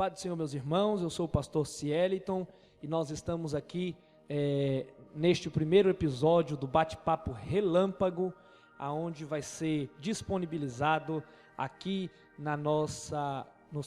Paz do Senhor, meus irmãos, eu sou o pastor Cieliton e nós estamos aqui neste primeiro episódio do Bate-Papo Relâmpago, aonde vai ser disponibilizado aqui no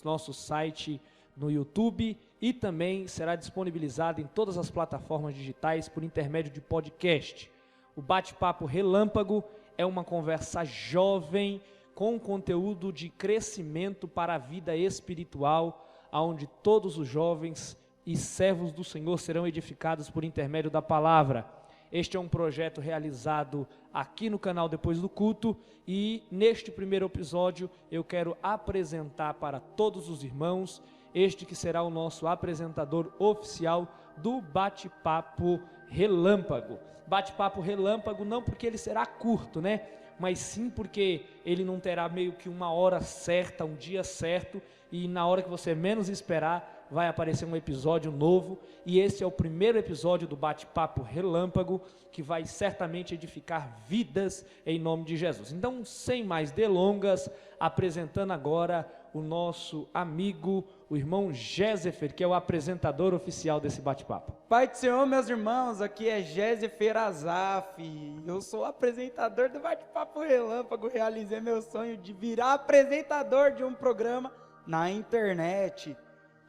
nosso site no YouTube e também será disponibilizado em todas as plataformas digitais por intermédio de podcast. O Bate-Papo Relâmpago é uma conversa jovem com conteúdo de crescimento para a vida espiritual, onde todos os jovens e servos do Senhor serão edificados por intermédio da palavra. Este é um projeto realizado aqui no canal Depois do Culto e neste primeiro episódio eu quero apresentar para todos os irmãos este que será o nosso apresentador oficial do Bate-Papo Relâmpago. Bate-Papo Relâmpago não porque ele será curto, né? Mas sim porque ele não terá meio que uma hora certa, um dia certo, e na hora que você menos esperar, vai aparecer um episódio novo, e esse é o primeiro episódio do Bate-Papo Relâmpago, que vai certamente edificar vidas em nome de Jesus. Então, sem mais delongas, apresentando agora o nosso amigo, o irmão Jézefer, que é o apresentador oficial desse bate-papo. Pai do Senhor, meus irmãos, aqui é Jézefer Azaf, eu sou o apresentador do Bate-Papo Relâmpago, realizei meu sonho de virar apresentador de um programa na internet.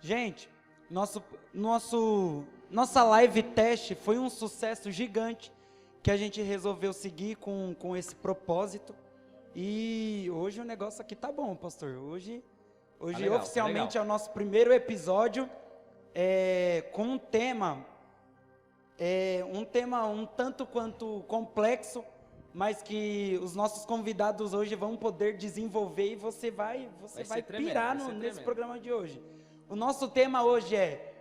Gente, nossa live teste foi um sucesso gigante, que a gente resolveu seguir com esse propósito, e hoje o negócio aqui tá bom, pastor, hoje legal, oficialmente é o nosso primeiro episódio, com um tema um tanto quanto complexo, mas que os nossos convidados hoje vão poder desenvolver e você vai pirar nesse programa de hoje. O nosso tema hoje é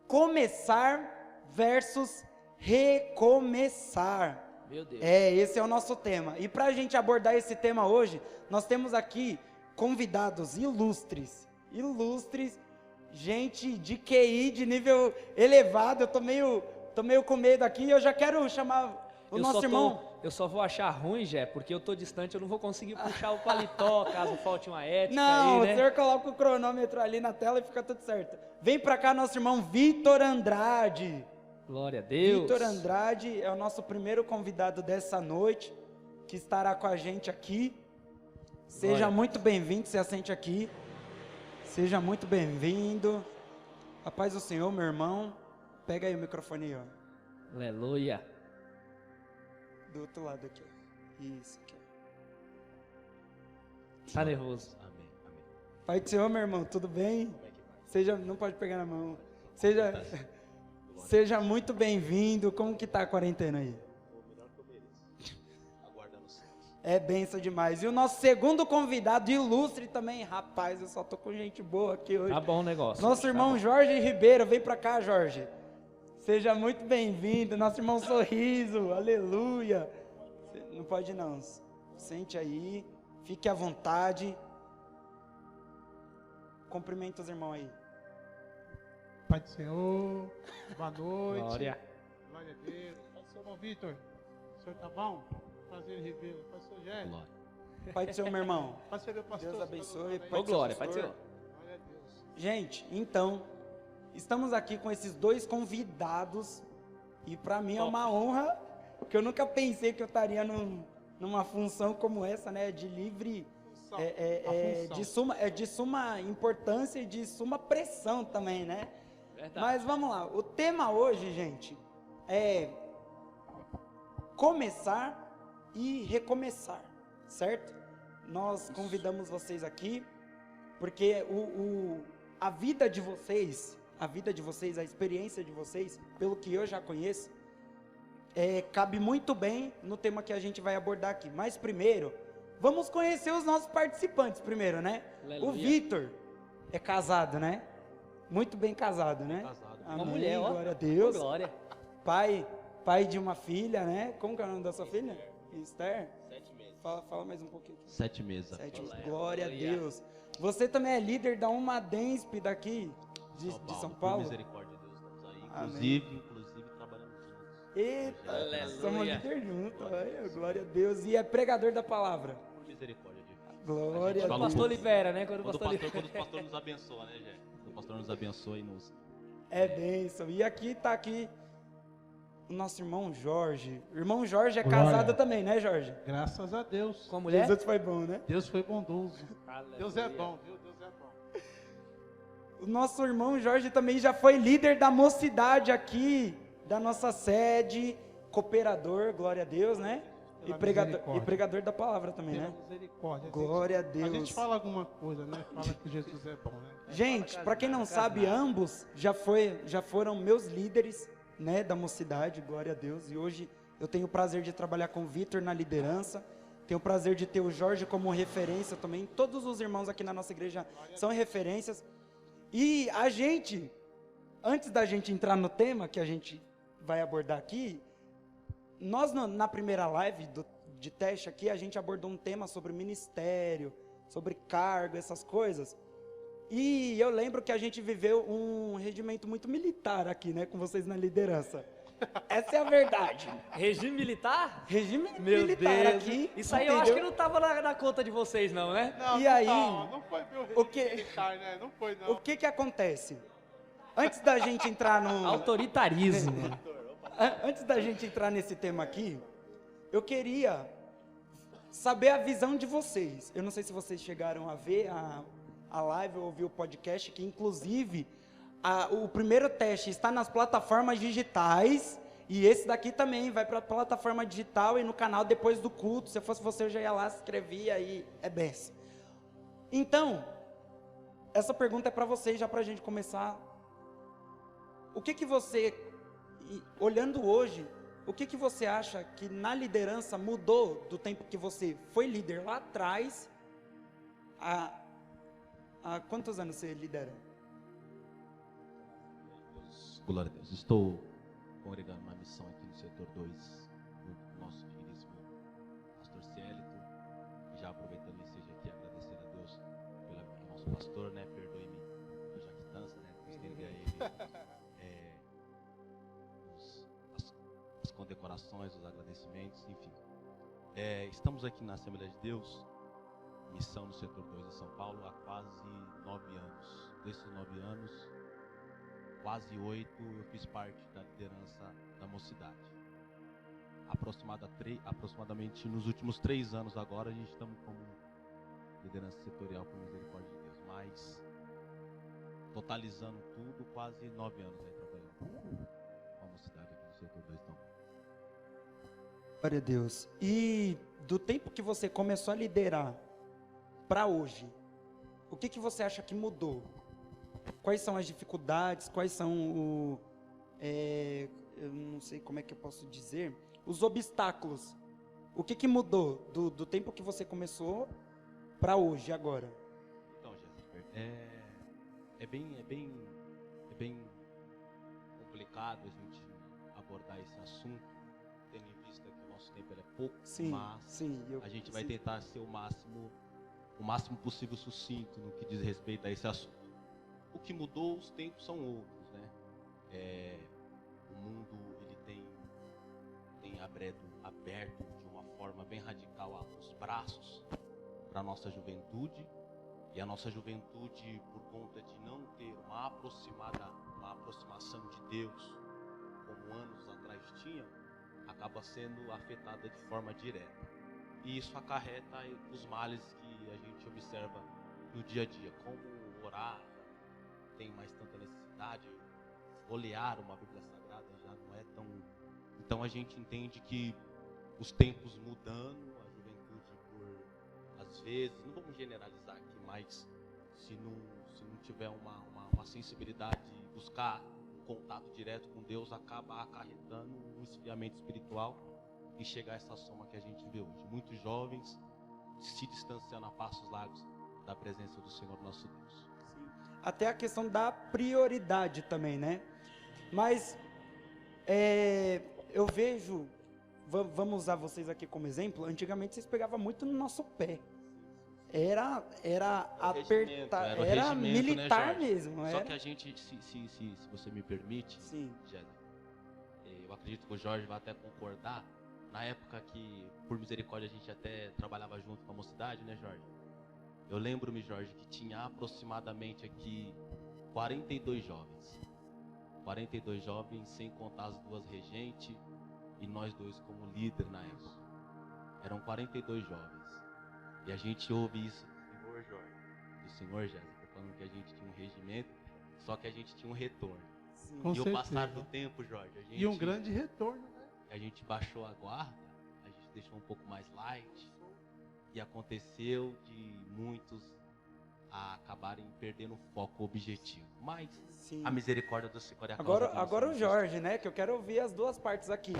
começar versus recomeçar. Meu Deus. Esse é o nosso tema. E para a gente abordar esse tema hoje, nós temos aqui convidados ilustres, gente de QI de nível elevado. Eu tô meio com medo aqui, eu já quero chamar o nosso irmão. Eu só vou achar ruim, Jé, porque eu tô distante, eu não vou conseguir puxar o paletó, caso falte uma ética. Não, aí, né? O senhor coloca o cronômetro ali na tela e fica tudo certo. Vem pra cá nosso irmão Vitor Andrade. Glória a Deus. Vitor Andrade é o nosso primeiro convidado dessa noite, que estará com a gente aqui. Seja muito bem-vindo, se assente aqui. Seja muito bem-vindo. A paz do Senhor, meu irmão. Pega aí o microfone aí, ó. Aleluia. Do outro lado aqui, ó. Isso aqui, ó. Tá nervoso. Amém. Pai do Senhor, meu irmão, tudo bem? Não pode pegar na mão. Seja muito bem-vindo. Como que tá a quarentena aí? Melhor que eu mereço. Aguardando o céu. É benção demais. E o nosso segundo convidado, ilustre também. Rapaz, eu só tô com gente boa aqui hoje. Tá bom o negócio. Nosso irmão Jorge Ribeiro, vem pra cá, Jorge. Seja muito bem-vindo. Nosso irmão Sorriso, aleluia. Não pode não. Sente aí, fique à vontade. Cumprimenta os irmãos aí. Pai do Senhor, boa noite. Glória. Glória a Deus. Pai do Senhor, irmão Vitor. O senhor tá bom? Prazer, Ribeiro. Pai do Senhor, Jé. Glória. Pai do Senhor, meu irmão. Pai do Senhor, meu pastor. Deus abençoe. Ô, glória, Pai do Senhor. Glória a Deus. Gente, então, estamos aqui com esses dois convidados e para mim é uma honra, porque eu nunca pensei que eu estaria numa função como essa, né, de livre, de suma importância e de suma pressão também, né? Verdade. Mas vamos lá, o tema hoje, gente, é começar e recomeçar, certo? Nós convidamos vocês aqui porque a vida de vocês, a experiência de vocês, pelo que eu já conheço, cabe muito bem no tema que a gente vai abordar aqui. Mas primeiro, vamos conhecer os nossos participantes primeiro, né? Aleluia. O Vitor é casado, né? Muito bem casado, né? Casado. Amém, Uma mulher, ó. glória a Deus. Ô, glória. Pai de uma filha, né? Como que é o nome da sua filha? Esther. 7 meses. Fala mais um pouquinho. 7 meses. 7 após. Glória a Deus. Você também é líder da Uma Densp daqui de São Paulo? Por misericórdia de Deus, estamos aí. Amém. Inclusive trabalhamos juntos. Eita, Aleluia. somos líder juntos. Olha, glória a Deus. E é pregador da palavra. Por misericórdia de Deus. Glória a Fala O Deus. pastor libera, né? Quando o Quando pastor o libera. pastor nos abençoa, né, Jé? Quando o pastor nos abençoe e nos... É bênção. E aqui tá aqui o nosso irmão Jorge. O irmão Jorge é Glória. casado também, né, Jorge? Graças a Deus. Com a mulher? Jesus foi bom, né? Deus foi bondoso. Aleluia. Deus é bom, viu? Deus é bom. O nosso irmão Jorge também já foi líder da mocidade aqui, da nossa sede, cooperador, glória a Deus, né? E Pela pregador, misericórdia. e pregador da palavra também, Pela né? misericórdia. Glória a A Deus. gente fala alguma coisa, né? Fala que Jesus é bom, né? Gente, para quem não sabe, ambos já foram meus líderes, né, da mocidade, glória a Deus. E hoje eu tenho o prazer de trabalhar com o Vitor na liderança. Tenho o prazer de ter o Jorge como referência também. Todos os irmãos aqui na nossa igreja são referências. E a gente, antes da gente entrar no tema que a gente vai abordar aqui, nós na primeira live de teste aqui, a gente abordou um tema sobre ministério, sobre cargo, essas coisas. E eu lembro que a gente viveu um regimento muito militar aqui, né, com vocês na liderança. Essa é a verdade. Regime militar? Regime Meu militar Deus. aqui. Isso aí eu acho que entendeu? não tava na conta de vocês, não, né? Não, E não, aí, não foi meu regime o que- militar, né? Não foi, não. O que acontece? Antes da gente entrar no... Autoritarismo. Antes da gente entrar nesse tema aqui, eu queria saber a visão de vocês. Eu não sei se vocês chegaram a ver a live ou ouvir o podcast, que inclusive o primeiro teste está nas plataformas digitais, e esse daqui também vai para a plataforma digital e no canal depois do culto. Se eu fosse você, eu já ia lá, se inscrevia e é benção. Então, essa pergunta é para vocês, já para a gente começar. O que você, olhando hoje, o que você acha que na liderança mudou do tempo que você foi líder lá atrás? Há quantos anos você lidera? Glória a Deus. Estou congregando uma missão aqui no setor 2, do nosso queridíssimo pastor Cielito. Já aproveitando esse seja aqui, agradecer a Deus pelo nosso pastor, né? Perdoe-me a jactância, né? Por estender a ele as condecorações, os agradecimentos, enfim. Estamos aqui na Assembleia de Deus, missão no setor 2 de São Paulo, há quase 9 anos. Desses 9 anos, quase 8 eu fiz parte da liderança da mocidade. Aproximadamente nos últimos 3 anos agora, a gente estamos como liderança setorial por misericórdia de Deus, mas totalizando tudo, quase 9 anos aí trabalhando com a mocidade aqui no setor 2 então. Glória a Deus. E do tempo que você começou a liderar para hoje, o que você acha que mudou? Quais são as dificuldades? Quais são eu não sei como é que eu posso dizer, os obstáculos? O que mudou do tempo que você começou para hoje, agora? Então, Jéssica, é bem complicado a gente abordar esse assunto, tendo em vista que o nosso tempo é pouco, mas a gente vai tentar ser o máximo possível sucinto no que diz respeito a esse assunto. O que mudou, os tempos são outros, né? O mundo ele tem aberto de uma forma bem radical os braços para a nossa juventude, e a nossa juventude, por conta de não ter uma aproximação de Deus como anos atrás tinha, acaba sendo afetada de forma direta. E isso acarreta os males que a gente observa no dia a dia, como orar, tem mais tanta necessidade, folhear uma Bíblia Sagrada já não é tão... Então a gente entende que os tempos mudando, a juventude às vezes, não vamos generalizar aqui, mas se não tiver uma sensibilidade de buscar um contato direto com Deus, acaba acarretando um esfriamento espiritual e chegar a essa soma que a gente vê hoje. Muitos jovens se distanciando a passos largos da presença do Senhor nosso Deus. Até a questão da prioridade também, né? Mas eu vejo, vamos usar vocês aqui como exemplo, antigamente vocês pegavam muito no nosso pé. Era apertar, era militar, né, mesmo. Só era... que a gente, se você me permite, Jéssica, eu acredito que o Jorge vai até concordar, na época que, por misericórdia, a gente até trabalhava junto com a mocidade, né, Jorge? Eu lembro-me, Jorge, que tinha aproximadamente aqui 42 jovens. 42 jovens, sem contar as 2 regentes e nós 2 como líder na época. Eram 42 jovens. E a gente ouve isso do Senhor Jorge, do Senhor Jéssica, falando que a gente tinha um regimento, só que a gente tinha um retorno. Sim. Com E o passar certeza. do tempo, Jorge, a gente, E um grande retorno, né? a gente baixou a guarda, a gente deixou um pouco mais light, e aconteceu de muitos acabarem perdendo o foco, o objetivo. Mas Sim. a misericórdia do Senhor é a causa Agora disso. o Jorge, né? Que eu quero ouvir as 2 partes aqui.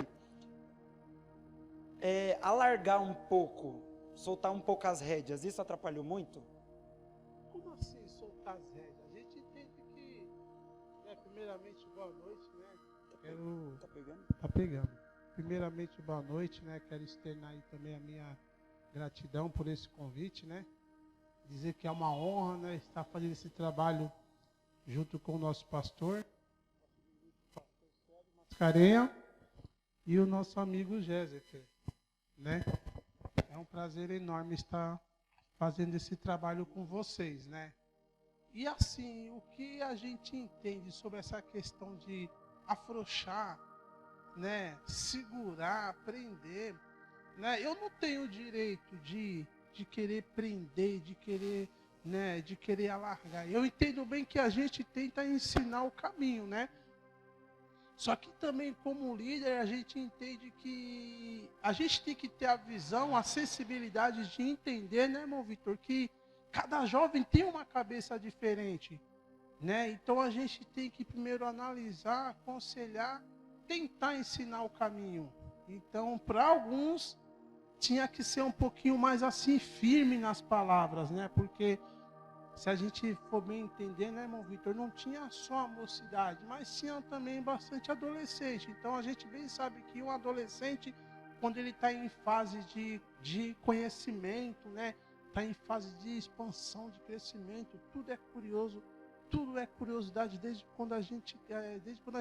Alargar um pouco, soltar um pouco as rédeas, isso atrapalhou muito? Como assim soltar as rédeas? A gente entende que, né, primeiramente, boa noite, né? Quero... Tá pegando? Tá pegando. Primeiramente, boa noite, né? Quero externar aí também a minha gratidão por esse convite, né? Dizer que é uma honra, né, estar fazendo esse trabalho junto com o nosso pastor Sérgio Mascarenha e o nosso amigo Jéssica, né? É um prazer enorme estar fazendo esse trabalho com vocês, né? E assim, o que a gente entende sobre essa questão de afrouxar, né, segurar, prender, né? Eu não tenho o direito de querer prender, de querer, né, de querer alargar. Eu entendo bem que a gente tenta ensinar o caminho, né? Só que também como líder a gente entende que a gente tem que ter a visão, a sensibilidade de entender, né, irmão Vitor, que cada jovem tem uma cabeça diferente, né? Então a gente tem que primeiro analisar, aconselhar, tentar ensinar o caminho. Então, para alguns tinha que ser um pouquinho mais assim firme nas palavras, né? Porque se a gente for bem entender, né, irmão Vitor, não tinha só a mocidade, mas tinha também bastante adolescente. Então a gente bem sabe que um adolescente, quando ele está em fase de conhecimento, né, está em fase de expansão, de crescimento, tudo é curioso, tudo é curiosidade desde quando a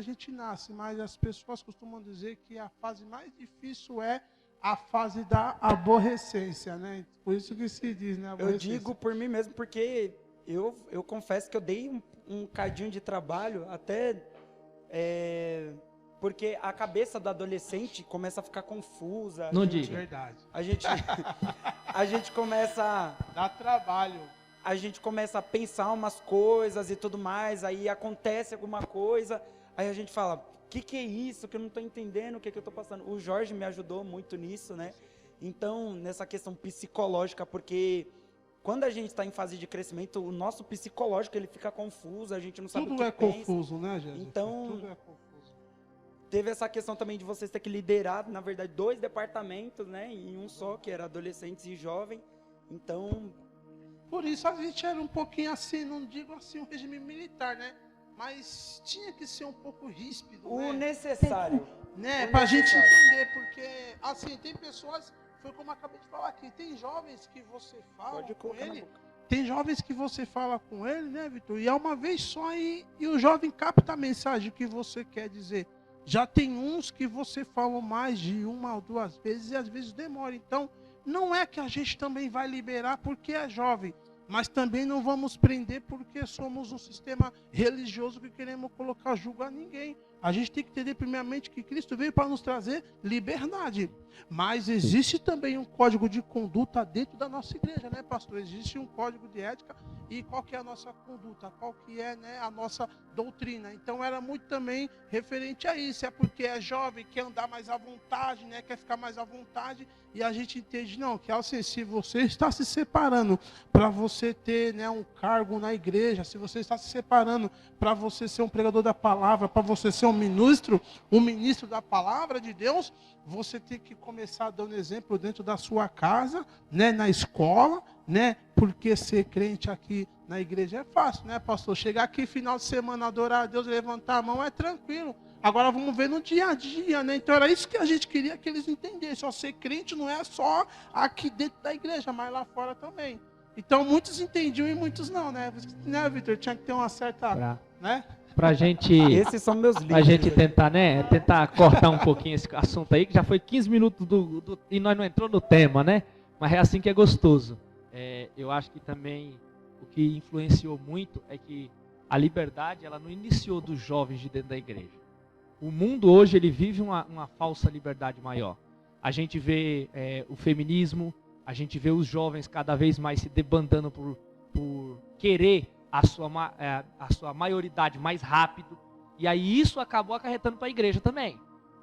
gente nasce. Mas as pessoas costumam dizer que a fase mais difícil é a fase da aborrecência, né? Por isso que se diz, né? Eu digo por mim mesmo, porque eu confesso que eu dei um cadinho de trabalho, até porque a cabeça do adolescente começa a ficar confusa. Não diga. Verdade. A gente começa Dá trabalho. a gente começa a pensar umas coisas e tudo mais, aí acontece alguma coisa, aí a gente fala, o que é isso, que eu não estou entendendo, o que eu estou passando? O Jorge me ajudou muito nisso, né? Então, nessa questão psicológica, porque quando a gente está em fase de crescimento, o nosso psicológico ele fica confuso, a gente não sabe Tudo o que é pensa. confuso, né, Jesus? Então, Tudo é confuso. Teve essa questão também de vocês ter que liderar, na verdade, 2 departamentos, né? Em um só, que era adolescentes e jovem. Então, Por isso a gente era um pouquinho assim, não digo assim um regime militar, né? Mas tinha que ser um pouco ríspido, o né? necessário. Né? o Pra gente necessário. entender, porque assim, tem pessoas, foi como eu acabei de falar aqui, tem jovens que você fala Pode com colocar na ele, boca. tem jovens que você fala com ele, né, Vitor? E é uma vez só e o jovem capta a mensagem que você quer dizer. Já tem uns que você fala mais de 1 ou 2 vezes e às vezes demora. Então, não é que a gente também vai liberar porque é jovem, mas também não vamos prender porque somos um sistema religioso que queremos colocar julgo a ninguém. A gente tem que entender primeiramente que Cristo veio para nos trazer liberdade. Mas existe também um código de conduta dentro da nossa igreja, né, pastor? Existe um código de ética e qual que é a nossa conduta, qual que é, né, a nossa doutrina. Então era muito também referente a isso. É porque é jovem, quer andar mais à vontade, né, quer ficar mais à vontade. E a gente entende, não, que assim, se você está se separando para você ter, né, um cargo na igreja, se você está se separando para você ser um pregador da palavra, para você ser um ministro da palavra de Deus, você tem que começar dando exemplo dentro da sua casa, né, na escola, né, porque ser crente aqui na igreja é fácil, né, pastor? Chegar aqui final de semana, adorar a Deus, levantar a mão é tranquilo. Agora vamos ver no dia a dia, né? Então era isso que a gente queria que eles entendessem. Ó, ser crente não é só aqui dentro da igreja, mas lá fora também. Então muitos entendiam e muitos não, né? Né, Vitor? Tinha que ter uma certa, né? Pra gente, Esses são meus livros. a gente tentar, né? Tentar cortar um pouquinho esse assunto aí, que já foi 15 minutos e nós não entrou no tema, né? Mas é assim que é gostoso. Eu acho que também o que influenciou muito é que a liberdade ela não iniciou dos jovens de dentro da igreja. O mundo hoje ele vive uma falsa liberdade maior. A gente vê o feminismo, a gente vê os jovens cada vez mais se debandando por querer a sua maioridade mais rápido. E aí isso acabou acarretando para a igreja também.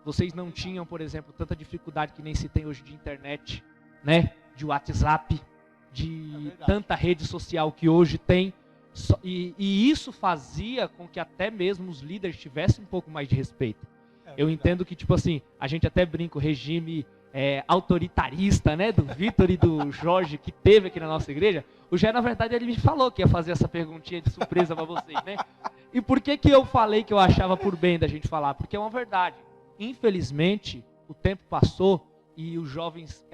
Vocês não tinham, por exemplo, tanta dificuldade que nem se tem hoje de internet, né? De WhatsApp, de tanta rede social que hoje tem. E isso fazia com que até mesmo os líderes tivessem um pouco mais de respeito. Eu entendo que, tipo assim, a gente até brinca o regime autoritarista, né, do Vitor e do Jorge, que teve aqui na nossa igreja. O Jé, na verdade, ele me falou que ia fazer essa perguntinha de surpresa para vocês, né? E por que eu falei que eu achava por bem da gente falar? Porque é uma verdade. Infelizmente, o tempo passou e os jovens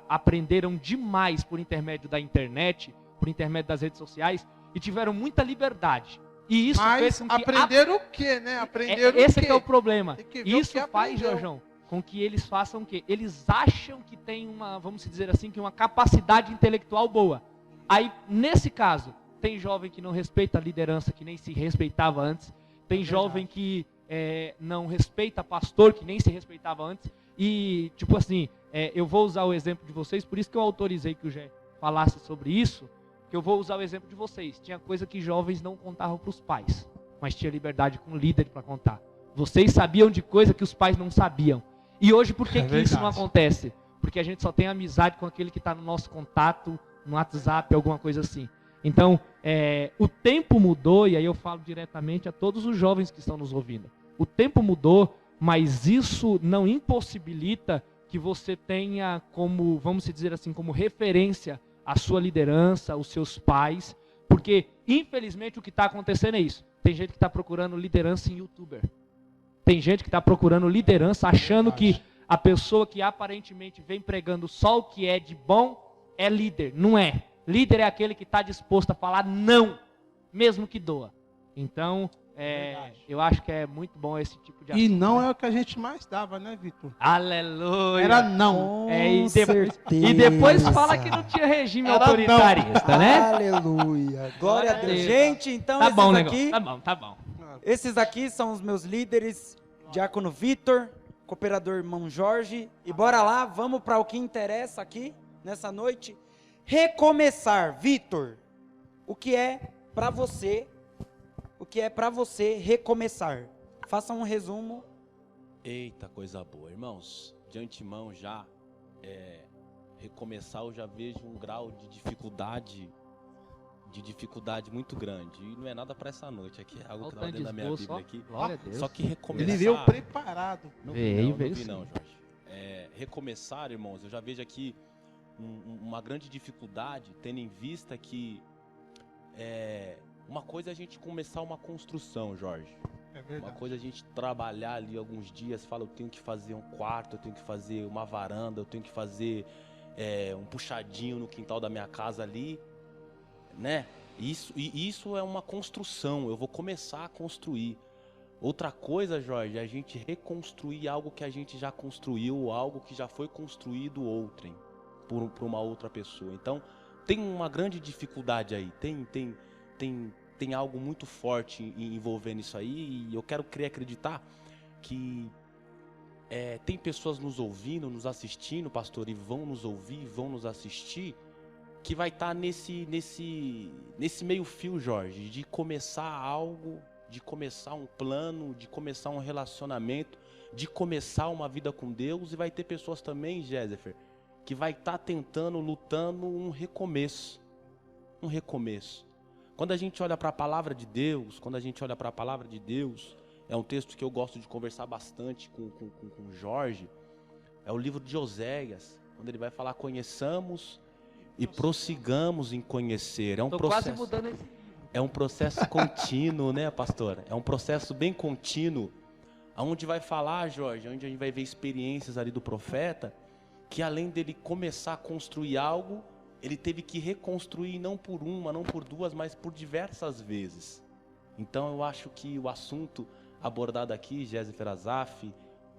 aprenderam demais por intermédio da internet, por intermédio das redes sociais, e tiveram muita liberdade. E isso fez com que aprenderam o quê, né? Aprenderam esse o quê? é o problema. Isso que faz, Jorjão, com que eles façam o quê? Eles acham que tem vamos dizer assim, que uma capacidade intelectual boa. Aí, nesse caso, tem jovem que não respeita a liderança, que nem se respeitava antes. Tem jovem que não respeita pastor, que nem se respeitava antes. E, tipo assim, eu vou usar o exemplo de vocês, por isso que eu autorizei que o Jé falasse sobre isso, que eu vou usar o exemplo de vocês. Tinha coisa que jovens não contavam para os pais, mas tinha liberdade com o líder para contar. Vocês sabiam de coisa que os pais não sabiam. E hoje, por que isso não acontece? Porque a gente só tem amizade com aquele que está no nosso contato, no WhatsApp, alguma coisa assim. Então, o tempo mudou, e aí eu falo diretamente a todos os jovens que estão nos ouvindo. O tempo mudou, mas isso não impossibilita que você tenha como, vamos dizer assim, como referência a sua liderança, os seus pais, porque, infelizmente, o que está acontecendo é isso. Tem gente que está procurando liderança em youtuber. Tem gente que está procurando liderança achando que a pessoa que aparentemente vem pregando só o que é de bom é líder. Não é. Líder é aquele que está disposto a falar não, mesmo que doa. Então, eu acho que é muito bom esse tipo de assunto. E não é o que a gente mais dava, né, Vitor? Aleluia. Era não. E depois fala que não tinha regime autoritarista, né? Aleluia. Glória a Deus. Gente, então tá bom, aqui... Tá bom. Esses aqui são os meus líderes, Diácono Vitor, cooperador irmão Jorge. E bora lá, vamos para o que interessa aqui, nessa noite. Recomeçar. Vitor, o que é para você recomeçar? Faça um resumo. Eita, coisa boa. Irmãos, de antemão já, recomeçar eu já vejo um grau de dificuldade muito grande. E não é nada para essa noite. Aqui é algo que estava dentro da minha Bíblia aqui. Glória a Deus. Só que recomeçar... Ele veio preparado. Não vi não, Jorge. Recomeçar, irmãos, eu já vejo aqui uma grande dificuldade, tendo em vista que uma coisa é a gente começar uma construção, Jorge. É verdade. Uma coisa é a gente trabalhar ali alguns dias, fala, eu tenho que fazer um quarto, eu tenho que fazer uma varanda, eu tenho que fazer um puxadinho no quintal da minha casa ali, né? Isso é uma construção, eu vou começar a construir. Outra coisa, Jorge, é a gente reconstruir algo que a gente já construiu, algo que já foi construído outrem, por uma outra pessoa. Então, tem uma grande dificuldade aí, tem algo muito forte envolvendo isso aí, e eu quero acreditar que tem pessoas nos ouvindo, nos assistindo, pastor, e vão nos ouvir, vão nos assistir, que vai estar nesse meio fio, Jorge, de começar algo, de começar um plano, de começar um relacionamento, de começar uma vida com Deus, e vai ter pessoas também, Jéssica, que vai estar tentando, lutando um recomeço. Quando a gente olha para a palavra de Deus, é um texto que eu gosto de conversar bastante com o Jorge, é o livro de Oséias, quando ele vai falar, conheçamos e prossigamos em conhecer. Quase mudando esse livro. É um processo contínuo, né, pastor? É um processo bem contínuo, onde vai falar, Jorge, onde a gente vai ver experiências ali do profeta, que além dele começar a construir algo, ele teve que reconstruir não por uma, não por duas, mas por diversas vezes. Então eu acho que o assunto abordado aqui, Jéssica Azaf,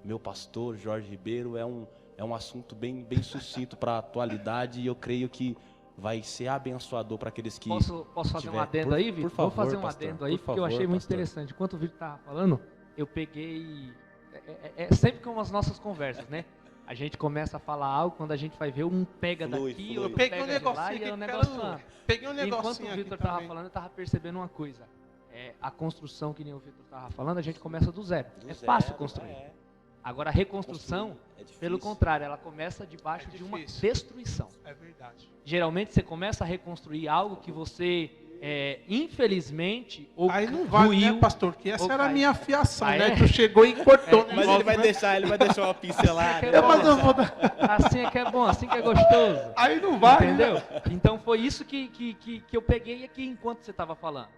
meu pastor Jorge Ribeiro, é um assunto bem sucinto para a atualidade, e eu creio que vai ser abençoador para aqueles que... Posso fazer um adendo aí, Vitor? Vou fazer um pastor, adendo aí, por porque eu favor, achei muito pastor. interessante. Enquanto o Vitor estava falando, eu peguei... É sempre como as nossas conversas, né? A gente começa a falar algo, quando a gente vai ver, um pega Flui, daqui, flui. outro Peguei um pega de lá, negocinho e é um aqui, negócio quero- falando. Peguei um Enquanto negocinho o aqui Vitor estava também. falando, eu estava percebendo uma coisa. A construção, que nem o Vitor estava falando, a gente começa do zero. É fácil construir. Agora, a reconstrução, É difícil. pelo contrário, ela começa debaixo É de uma difícil. destruição. É verdade. Geralmente, você começa a reconstruir algo que você, infelizmente, ou Aí não vale, ruiu, né, pastor? Que essa ou era a caiu. minha fiação, Ah, né? é? Tu chegou e cortou o Mas negócio, ele vai né? deixar uma pincelada. É, Mas eu vou dar... assim é que é bom, assim que é gostoso. Aí não vale, Entendeu? né? Então foi isso que eu peguei aqui enquanto você estava falando.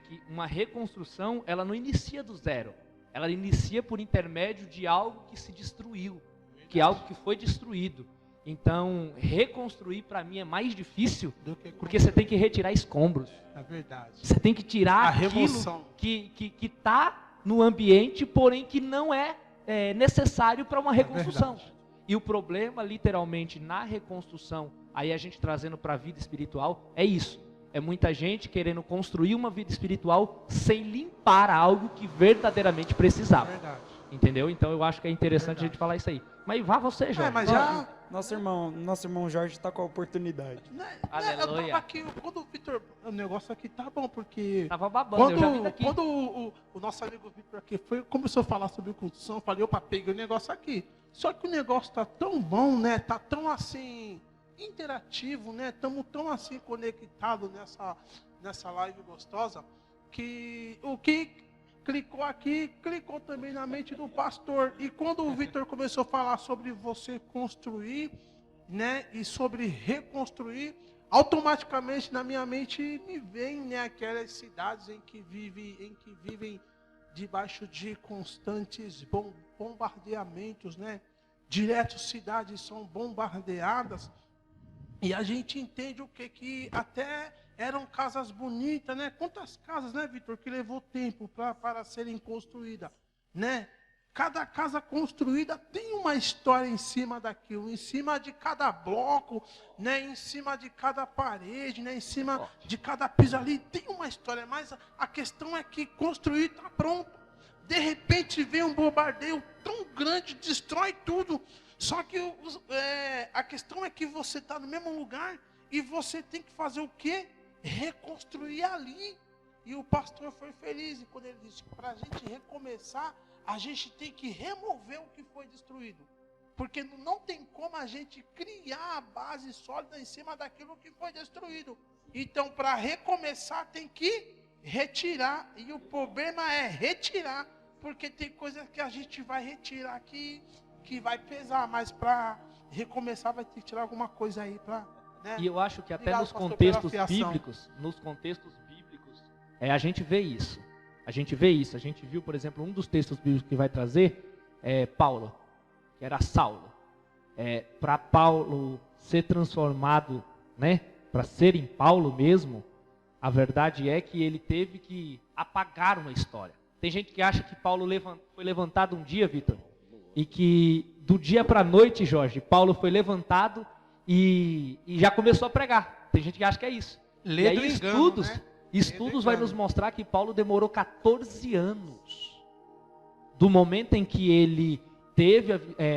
Que uma reconstrução, ela não inicia do zero. Ela inicia por intermédio de algo que se destruiu, que é algo que foi destruído. Então, reconstruir para mim é mais difícil, Do que porque você tem que retirar escombros. É verdade. Você tem que tirar A aquilo remoção. que está no ambiente, porém que não é necessário para uma reconstrução. verdade. E o problema, literalmente, na reconstrução, aí a gente trazendo para a vida espiritual, é isso. É muita gente querendo construir uma vida espiritual sem limpar algo que verdadeiramente É precisava. verdade. Entendeu? Então eu acho que é interessante Verdade. a gente falar isso aí. Mas vá você, Jorge. Mas já... Nosso irmão Jorge está com a oportunidade. Né, Aleluia. eu tava aqui, quando o Vitor... O negócio aqui tá bom, porque... Tava babando, eu já vim daqui. Quando o nosso amigo Vitor aqui começou a falar sobre construção, eu falei, opa, peguei o negócio aqui. Só que o negócio tá tão bom, né? Tá tão assim, interativo, né? Estamos tão assim conectados nessa live gostosa, que o que clicou aqui, clicou também na mente do pastor. E quando o Vitor começou a falar sobre você construir, né? E sobre reconstruir, automaticamente na minha mente me vem, né, aquelas cidades em que vivem debaixo de constantes bombardeamentos, né? Direto cidades são bombardeadas e a gente entende o que até eram casas bonitas, né? Quantas casas, né, Vitor, que levou tempo para serem construídas, né? Cada casa construída tem uma história em cima daquilo, em cima de cada bloco, né? Em cima de cada parede, né? Em cima de cada piso ali, tem uma história. Mas a questão é que construir está pronto. De repente vem um bombardeio tão grande, destrói tudo. Só que a questão é que você está no mesmo lugar e você tem que fazer o quê? Reconstruir ali. E o pastor foi feliz quando ele disse que para a gente recomeçar, a gente tem que remover o que foi destruído. Porque não tem como a gente criar a base sólida em cima daquilo que foi destruído. Então, para recomeçar, tem que retirar. E o problema é retirar. Porque tem coisas que a gente vai retirar aqui que vai pesar. Mas para recomeçar, vai ter que tirar alguma coisa aí. Né? E eu acho que até Obrigado, nos pastor, contextos pela fiação. bíblicos, a gente vê isso. A gente viu, por exemplo, um dos textos bíblicos que vai trazer é Paulo, que era Saulo. Para Paulo ser transformado, né, para ser em Paulo mesmo, a verdade é que ele teve que apagar uma história. Tem gente que acha que Paulo foi levantado um dia, Vitor, e que do dia para a noite, Jorge, Paulo foi levantado e já começou a pregar. Tem gente que acha que é isso. Lê do e aí engano, né? estudos vai nos mostrar que Paulo demorou 14 anos do momento em que ele teve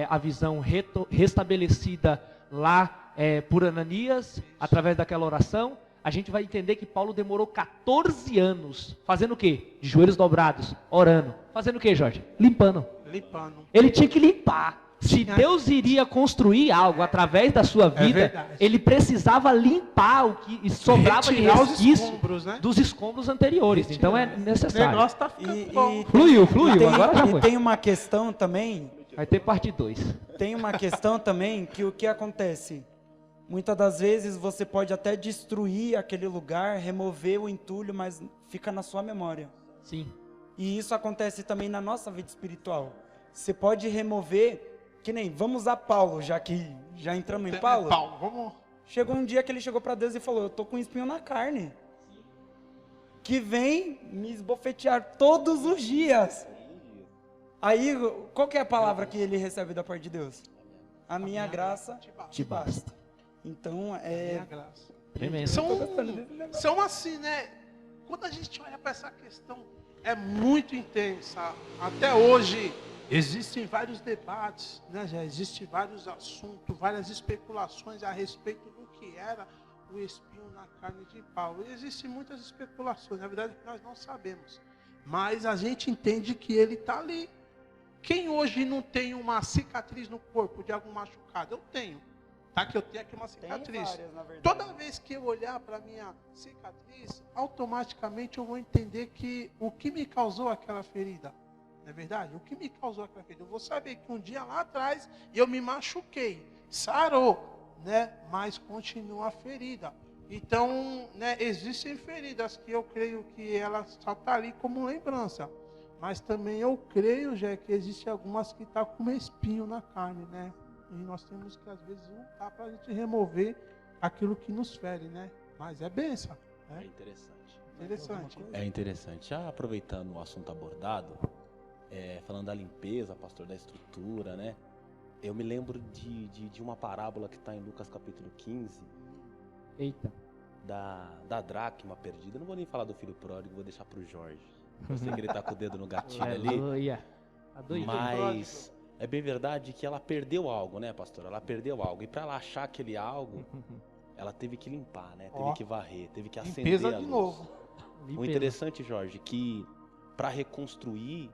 a visão restabelecida lá por Ananias, através daquela oração. A gente vai entender que Paulo demorou 14 anos fazendo o quê? De joelhos dobrados, orando. Fazendo o quê, Jorge? Limpando. Ele tinha que limpar. Se Deus iria construir algo através da sua vida, ele precisava limpar o que sobrava de resquício dos escombros anteriores. Então é necessário. O negócio tá ficando bom. Fluiu, agora já foi. E tem uma questão também. Vai ter parte 2. Tem uma questão também que o que acontece? Muitas das vezes você pode até destruir aquele lugar, remover o entulho, mas fica na sua memória. Sim. E isso acontece também na nossa vida espiritual. Você pode remover, que nem, vamos usar Paulo, já que já entramos em Paulo. Vamos. Chegou um dia que ele chegou para Deus e falou, eu tô com um espinho na carne, que vem me esbofetear todos os dias. Aí, qual que é a palavra que ele recebe da parte de Deus? A minha graça te basta. Então, Tremendo. São assim, né? Quando a gente olha para essa questão, é muito intensa. Até hoje existem vários debates, né? Já existem vários assuntos, várias especulações a respeito do que era o espinho na carne de Paulo. E existem muitas especulações, na verdade nós não sabemos. Mas a gente entende que ele está ali. Quem hoje não tem uma cicatriz no corpo de algum machucado? Eu tenho. Tá, que eu tenho aqui uma cicatriz. Várias, na verdade. Toda vez que eu olhar para a minha cicatriz, automaticamente eu vou entender que o que me causou aquela ferida. Não é verdade? O que me causou aquela ferida? Eu vou saber que um dia lá atrás eu me machuquei. Sarou, né? Mas continua a ferida. Então, né, existem feridas que eu creio que elas só estão ali como lembrança. Mas também eu creio, já que existem algumas que estão com um espinho na carne, né? E nós temos que, às vezes, lutar para a gente remover aquilo que nos fere, né? Mas é bênção. Né? É interessante. Interessante. É interessante. Já aproveitando o assunto abordado, falando da limpeza, pastor, da estrutura, né? Eu me lembro de uma parábola que está em Lucas capítulo 15. Eita. Da dracma perdida. Eu não vou nem falar do filho pródigo, vou deixar pro Jorge. Eu sei que ele tá com o dedo no gatilho ali. Aleluia. Tá doido. Mas é bem verdade que ela perdeu algo, né, pastor? Ela perdeu algo. E para ela achar aquele algo, ela teve que limpar, né? Teve que varrer, teve que acender Limpeza a luz. de novo. O interessante, Jorge, que para reconstruir,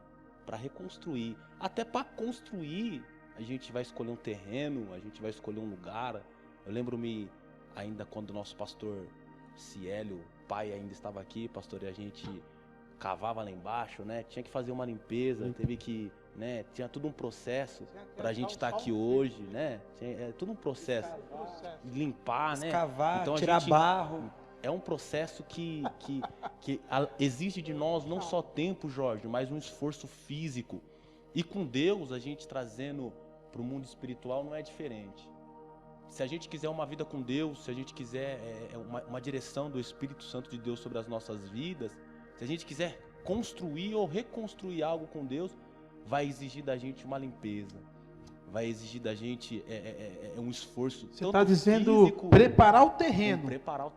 até para construir, a gente vai escolher um terreno, a gente vai escolher um lugar. Eu lembro-me ainda quando o nosso pastor Ciélio, pai, ainda estava aqui, pastor, e a gente cavava lá embaixo, né? Tinha que fazer uma limpeza, teve que, né? Tinha tudo um processo para a gente estar aqui hoje, né? É tudo um processo. Limpar, né? Escavar, então, tirar barro. É um processo que exige de nós não só tempo, Jorge, mas um esforço físico. E com Deus, a gente trazendo para o mundo espiritual não é diferente. Se a gente quiser uma vida com Deus, se a gente quiser uma direção do Espírito Santo de Deus sobre as nossas vidas, se a gente quiser construir ou reconstruir algo com Deus, vai exigir da gente uma limpeza, vai exigir da gente um esforço. Você está dizendo físico, preparar o terreno. Preparar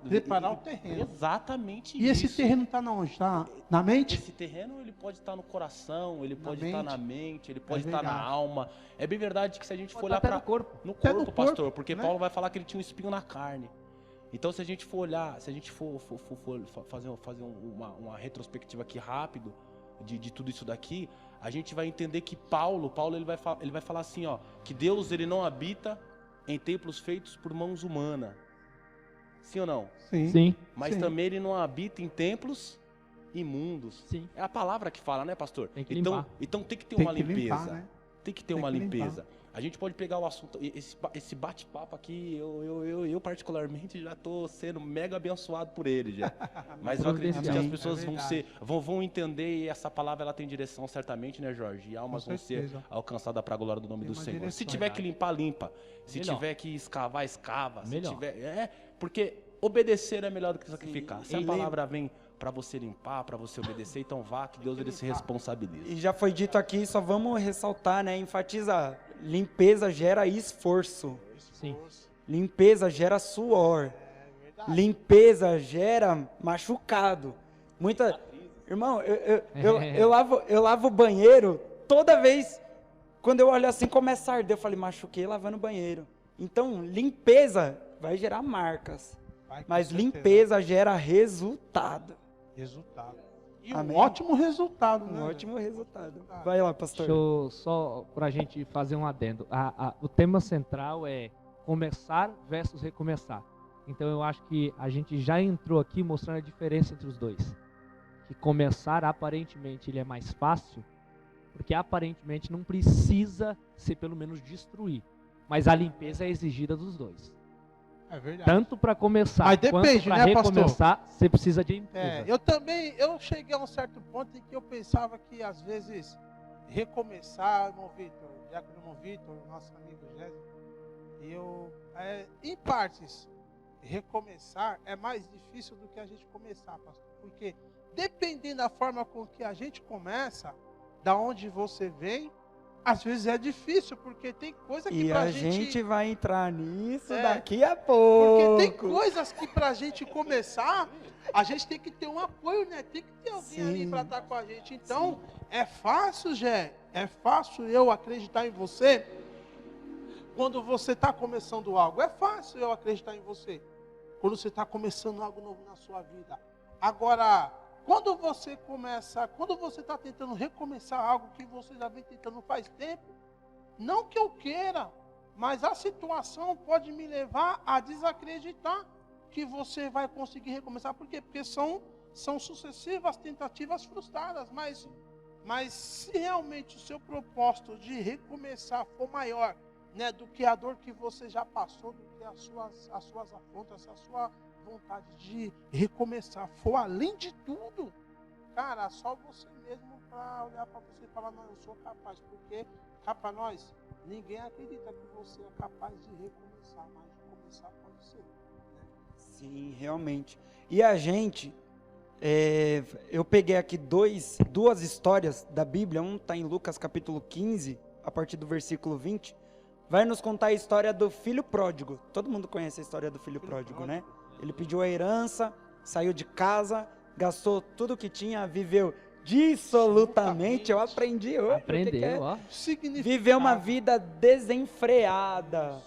o terreno. Exatamente. E isso. Esse terreno está na onde? Está na mente? Esse terreno ele pode estar no coração, ele pode estar na mente, ele pode estar na alma. É bem verdade que se a gente for olhar para no corpo, pastor, porque né? Paulo vai falar que ele tinha um espinho na carne. Então, se a gente for olhar, se a gente for fazer uma retrospectiva aqui rápido de tudo isso daqui, a gente vai entender que Paulo ele vai falar assim, ó, que Deus ele não habita em templos feitos por mãos humanas. Sim ou não? Sim. Mas também ele não habita em templos imundos. Sim. É a palavra que fala, né, pastor? Tem que limpar. Então tem que ter uma limpeza. Limpar, né? Tem que ter uma limpeza. A gente pode pegar o assunto, esse bate-papo aqui, eu particularmente já estou sendo mega abençoado por ele já. Mas eu acredito que as pessoas vão entender, e essa palavra ela tem direção certamente, né, Jorge? E almas vão ser alcançadas para a glória do nome do Senhor. Direção. Se tiver que limpar, limpa. Se tiver que escavar, escava. Melhor. Se tiver, porque obedecer é melhor do que sacrificar. Se a palavra vem para você limpar, para você obedecer, então vá, que Deus ele se responsabiliza. E já foi dito aqui, só vamos ressaltar, né? Enfatizar. Limpeza gera esforço. Sim. Limpeza gera suor. Limpeza gera machucado. Irmão, eu lavo o banheiro toda vez. Quando eu olho assim, começa a arder. Eu falei, machuquei lavando o banheiro. Então, limpeza vai gerar marcas. Mas limpeza gera resultado. E um ótimo resultado, né? Um ótimo resultado. Vai lá, pastor. Deixa eu, só para a gente fazer um adendo. O tema central é começar versus recomeçar. Então eu acho que a gente já entrou aqui mostrando a diferença entre os dois. Que começar aparentemente ele é mais fácil, porque aparentemente não precisa ser pelo menos destruir. Mas a limpeza é exigida dos dois. É verdade. Tanto para começar mas depende, quanto para né, recomeçar, pastor? Você precisa de limpeza. Eu cheguei a um certo ponto em que eu pensava que às vezes recomeçar, irmão Vitor, nosso amigo Jéssica, em partes, recomeçar é mais difícil do que a gente começar, pastor. Porque dependendo da forma com que a gente começa, da onde você vem, às vezes é difícil, porque tem coisa que E pra a gente vai entrar nisso É, daqui a pouco. Porque tem coisas que pra gente começar, a gente tem que ter um apoio, né? Tem que ter alguém ali Sim. pra estar com a gente. Então, é fácil, Gé, é fácil eu acreditar em você quando você está começando algo. É fácil eu acreditar em você quando você está começando algo novo na sua vida. Agora, quando você está tentando recomeçar algo que você já vem tentando faz tempo, não que eu queira, mas a situação pode me levar a desacreditar que você vai conseguir recomeçar. Por quê? Porque são sucessivas tentativas frustradas. Mas se realmente o seu propósito de recomeçar for maior, né, do que a dor que você já passou, do que as suas afrontas, a sua vontade de recomeçar for além de tudo, cara, só você mesmo para olhar para você e falar, não, eu sou capaz. Porque cá para nós, ninguém acredita que você é capaz de recomeçar, mas começar pode ser. Né? Sim, realmente. E a gente, eu peguei aqui duas histórias da Bíblia, um está em Lucas capítulo 15, a partir do versículo 20, vai nos contar a história do filho pródigo. Todo mundo conhece a história do filho pródigo, né? Ele pediu a herança, saiu de casa, gastou tudo que tinha, viveu dissolutamente. Eu aprendi hoje. Aprendeu, ó. Viveu uma vida desenfreada.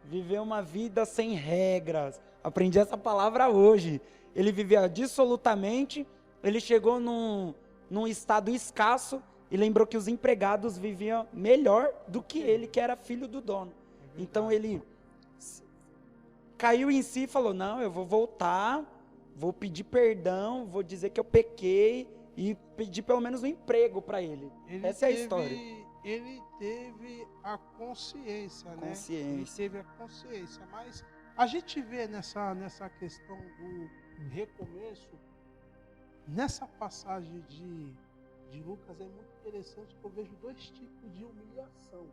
Viveu uma vida sem regras. Aprendi essa palavra hoje. Ele vivia dissolutamente. Ele chegou num estado escasso e lembrou que os empregados viviam melhor do que ele, que era filho do dono. Então ele caiu em si e falou, não, eu vou voltar, vou pedir perdão, vou dizer que eu pequei e pedir pelo menos um emprego para ele. Essa é a história. Ele teve a consciência, né? Consciência. Ele teve a consciência, mas a gente vê nessa questão do recomeço, nessa passagem de Lucas é muito interessante, que eu vejo dois tipos de humilhação,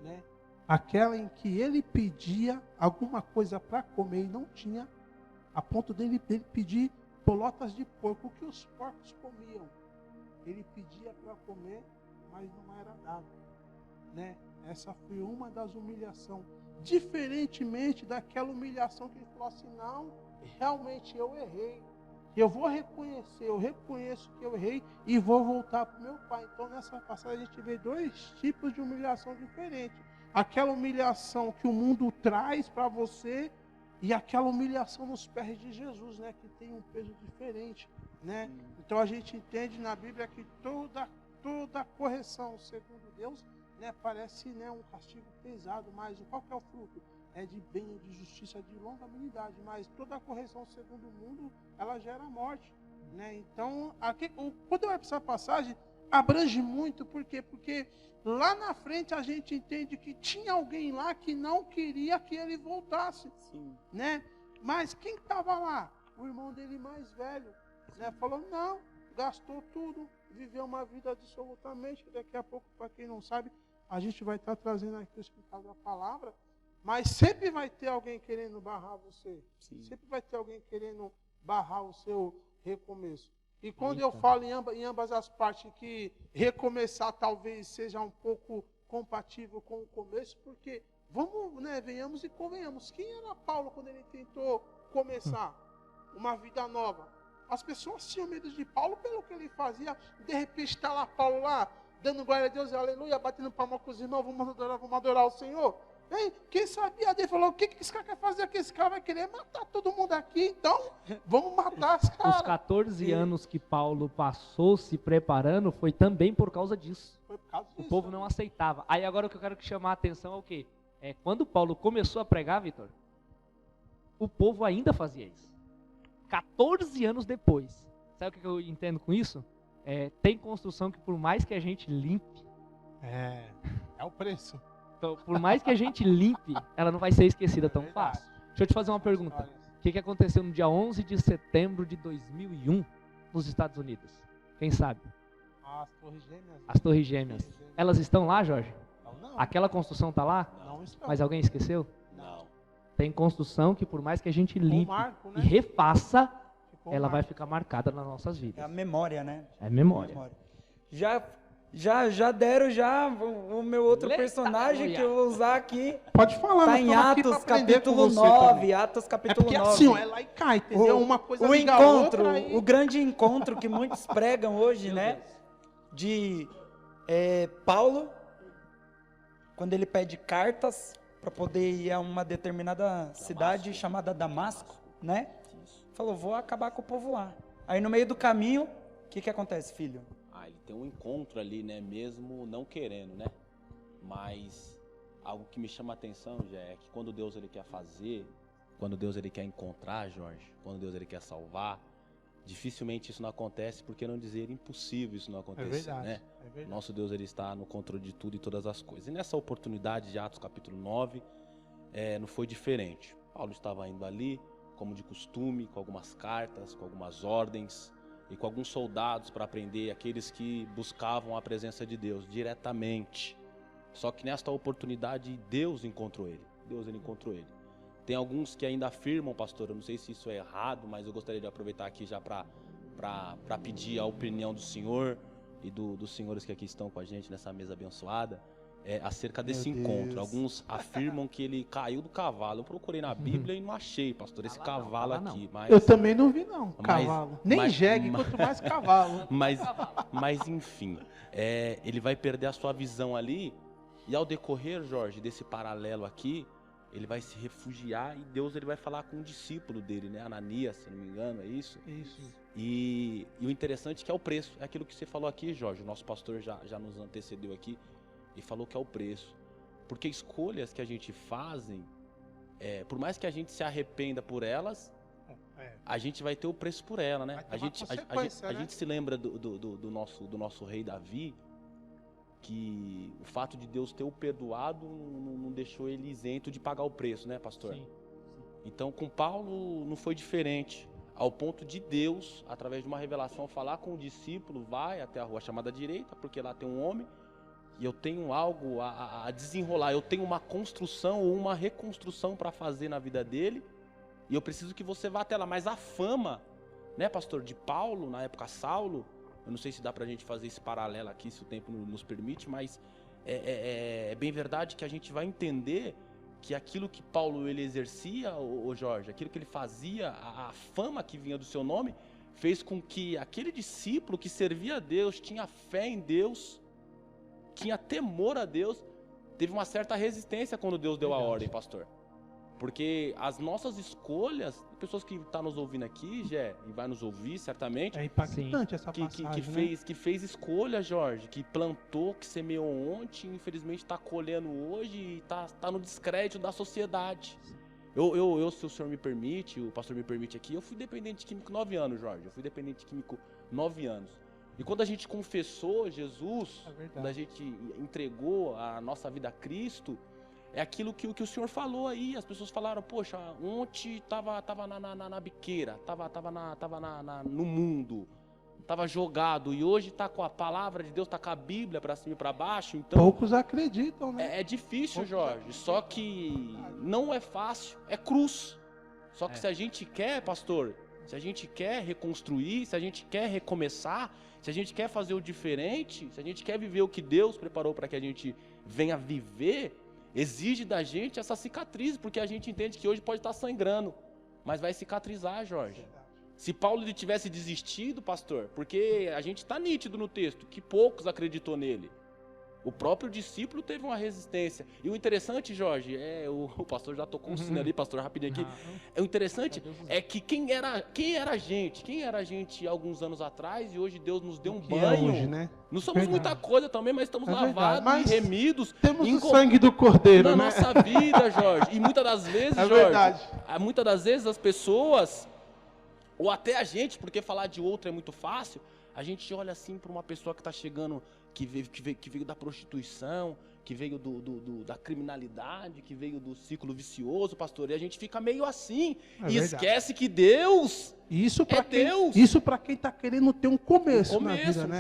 né? Aquela em que ele pedia alguma coisa para comer e não tinha, a ponto dele pedir bolotas de porco, o que os porcos comiam. Ele pedia para comer, mas não era dado, né? Essa foi uma das humilhações. Diferentemente daquela humilhação que ele falou assim, não, realmente eu errei. Eu vou reconhecer, eu reconheço que eu errei e vou voltar para o meu pai. Então, nessa passagem, a gente vê dois tipos de humilhação diferentes. Aquela humilhação que o mundo traz para você e aquela humilhação nos pés de Jesus, né? Que tem um peso diferente, né? Então, a gente entende na Bíblia que toda correção, segundo Deus, né, parece, né, um castigo pesado, mas qual que é o fruto? É de bem, de justiça, de longanimidade, mas toda correção segundo o mundo, ela gera morte, né? Então, aqui, quando eu olho para essa passagem, abrange muito, por quê? Porque lá na frente a gente entende que tinha alguém lá que não queria que ele voltasse, né? Mas quem estava lá? O irmão dele mais velho, né? Falou, não, gastou tudo, viveu uma vida absolutamente, daqui a pouco, para quem não sabe, a gente vai estar trazendo aqui o significado da palavra, mas sempre vai ter alguém querendo barrar você. Sim. Sempre vai ter alguém querendo barrar o seu recomeço. E quando eu falo em ambas as partes que recomeçar talvez seja um pouco compatível com o começo, porque vamos, né, venhamos e convenhamos. Quem era Paulo quando ele tentou começar uma vida nova? As pessoas tinham medo de Paulo pelo que ele fazia. De repente está lá Paulo lá, dando glória a Deus, aleluia, batendo palma com os irmãos, vamos adorar o Senhor. Ei, quem sabia dele falou, o que esse cara quer fazer aqui? Esse cara vai querer matar todo mundo aqui, então vamos matar esse cara. Os 14 anos que Paulo passou se preparando foi também por causa disso. Foi por causa disso. O povo não aceitava. Aí agora o que eu quero chamar a atenção é o quê? É quando Paulo começou a pregar, Vitor, o povo ainda fazia isso. 14 anos depois. Sabe o que eu entendo com isso? Tem construção que por mais que a gente limpe... É o preço. Então, por mais que a gente limpe, ela não vai ser esquecida tão fácil. Deixa eu te fazer uma pergunta. O que aconteceu no dia 11 de setembro de 2001 nos Estados Unidos? Quem sabe? As Torres Gêmeas. As Torres Gêmeas. Elas estão lá, Jorge? Não. Aquela construção está lá? Não estão. Mas alguém esqueceu? Não. Tem construção que por mais que a gente limpe marco, né? e refaça, Ficou ela vai marco. ficar marcada nas nossas É vidas. a memória, né? É memória. Já Já deram o meu outro Eita, personagem que eu vou usar aqui. Pode falar, Tá nós em estamos aqui pra Atos aprender com capítulo você 9. também. Atos É capítulo porque 9. assim, ó, é lá e cá, entendeu? Uma coisa O liga a encontro, outra e... o grande encontro que muitos pregam hoje, né? De Paulo, quando ele pede cartas para poder ir a uma determinada cidade chamada Damasco, né? Falou, vou acabar com o povo lá. Aí no meio do caminho, o que acontece, filho? Ele tem um encontro ali, né? Mesmo não querendo, né? Mas algo que me chama a atenção, já é que quando Deus ele quer fazer, quando Deus ele quer encontrar, Jorge, quando Deus ele quer salvar, dificilmente isso não acontece, porque não dizer impossível isso não acontecer, verdade, né? é verdade. Nosso Deus ele está no controle de tudo e todas as coisas. E nessa oportunidade de Atos capítulo 9, não foi diferente. Paulo estava indo ali, como de costume, com algumas cartas, com algumas ordens e com alguns soldados para prender aqueles que buscavam a presença de Deus diretamente. Só que nesta oportunidade Deus encontrou ele. Deus ele encontrou ele. Tem alguns que ainda afirmam, pastor, eu não sei se isso é errado, mas eu gostaria de aproveitar aqui já para pedir a opinião do senhor e dos senhores que aqui estão com a gente nessa mesa abençoada, acerca desse encontro. Alguns afirmam que ele caiu do cavalo. Eu procurei na Bíblia e não achei, pastor, esse cavalo aqui. Mas, eu também não vi não, cavalo. Nem jegue, quanto mais cavalo. Mas enfim, ele vai perder a sua visão ali, e ao decorrer, Jorge, desse paralelo aqui, ele vai se refugiar e Deus ele vai falar com um discípulo dele, né? Ananias, se não me engano, é isso? Isso. E o interessante é que é o preço. É aquilo que você falou aqui, Jorge. O nosso pastor já nos antecedeu aqui e falou que é o preço. Porque escolhas que a gente fazem, por mais que a gente se arrependa por elas, a gente vai ter o preço por ela, né? A gente se lembra do nosso rei Davi, que o fato de Deus ter o perdoado não deixou ele isento de pagar o preço, né, pastor? Sim. Então, com Paulo não foi diferente, ao ponto de Deus, através de uma revelação, falar com o discípulo, vai até a rua chamada direita, porque lá tem um homem, e eu tenho algo a desenrolar, eu tenho uma construção ou uma reconstrução para fazer na vida dele, e eu preciso que você vá até lá. Mas a fama, né, pastor, de Paulo, na época Saulo, eu não sei se dá pra gente fazer esse paralelo aqui, se o tempo nos permite, mas é bem verdade que a gente vai entender que aquilo que Paulo ele exercia, Jorge, aquilo que ele fazia, a fama que vinha do seu nome, fez com que aquele discípulo que servia a Deus, tinha fé em Deus, tinha temor a Deus, teve uma certa resistência quando Deus deu a ordem, pastor. Porque as nossas escolhas, pessoas que estão nos ouvindo aqui, Jé, e vai nos ouvir certamente. É impactante essa passagem, que fez escolha, Jorge, que plantou, que semeou ontem, infelizmente está colhendo hoje e está no descrédito da sociedade. Eu, se o senhor me permite, o pastor me permite aqui, eu fui dependente químico 9 anos, Jorge. Eu fui dependente químico 9 anos. E quando a gente confessou Jesus, quando a gente entregou a nossa vida a Cristo, é aquilo que o senhor falou aí. As pessoas falaram, poxa, ontem tava na biqueira, tava no mundo, tava jogado, e hoje tá com a palavra de Deus, tá com a Bíblia para cima e para baixo. Então poucos acreditam, né? É difícil, Jorge, só que não é fácil, é cruz. Só que se a gente quer, pastor, se a gente quer reconstruir, se a gente quer recomeçar, se a gente quer fazer o diferente, se a gente quer viver o que Deus preparou para que a gente venha viver, exige da gente essa cicatriz, porque a gente entende que hoje pode estar sangrando, mas vai cicatrizar, Jorge. Se Paulo ele tivesse desistido, pastor, porque a gente está nítido no texto, que poucos acreditou nele. O próprio discípulo teve uma resistência. E o interessante, Jorge, o pastor já tocou um sino ali, pastor, rapidinho aqui. O interessante é que quem era a gente alguns anos atrás, e hoje Deus nos deu um banho. Hoje, né? Não somos muita coisa também, mas estamos lavados e remidos. Temos o sangue do Cordeiro, na né? nossa vida, Jorge. E muitas das vezes, Jorge, muitas das vezes as pessoas, ou até a gente, porque falar de outro é muito fácil, a gente olha assim para uma pessoa que está chegando, que veio da prostituição, que veio da criminalidade, que veio do ciclo vicioso, pastor, e a gente fica meio assim, esquece que Deus E isso para Deus. Isso para quem está querendo ter um começo na vida, né?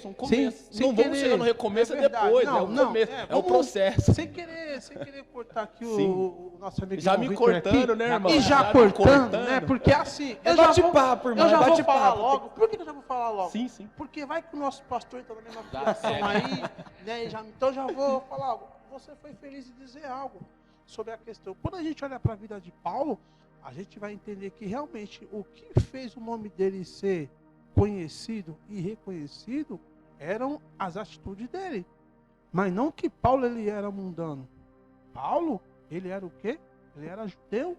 Um começo. Sem Não vamos querer. chegar no recomeço verdade. depois, Não, é o não, começo, é, é o processo. Sem querer cortar aqui Sim. o nosso amigo Já João me Vitor cortando, aqui, né, irmão? E já me cortando, né? Porque assim, É eu já bate-papo, irmão, eu já é vou bate-papo. falar logo. Por que eu já vou falar logo? Sim, sim. Porque vai que o nosso pastor está na mesma Dá situação certo. aí, né? Então já vou falar algo. Você foi feliz em dizer algo sobre a questão. Quando a gente olha para a vida de Paulo, a gente vai entender que realmente o que fez o nome dele ser conhecido e reconhecido eram as atitudes dele. Mas não que Paulo ele era mundano. Paulo, ele era o quê? Ele era judeu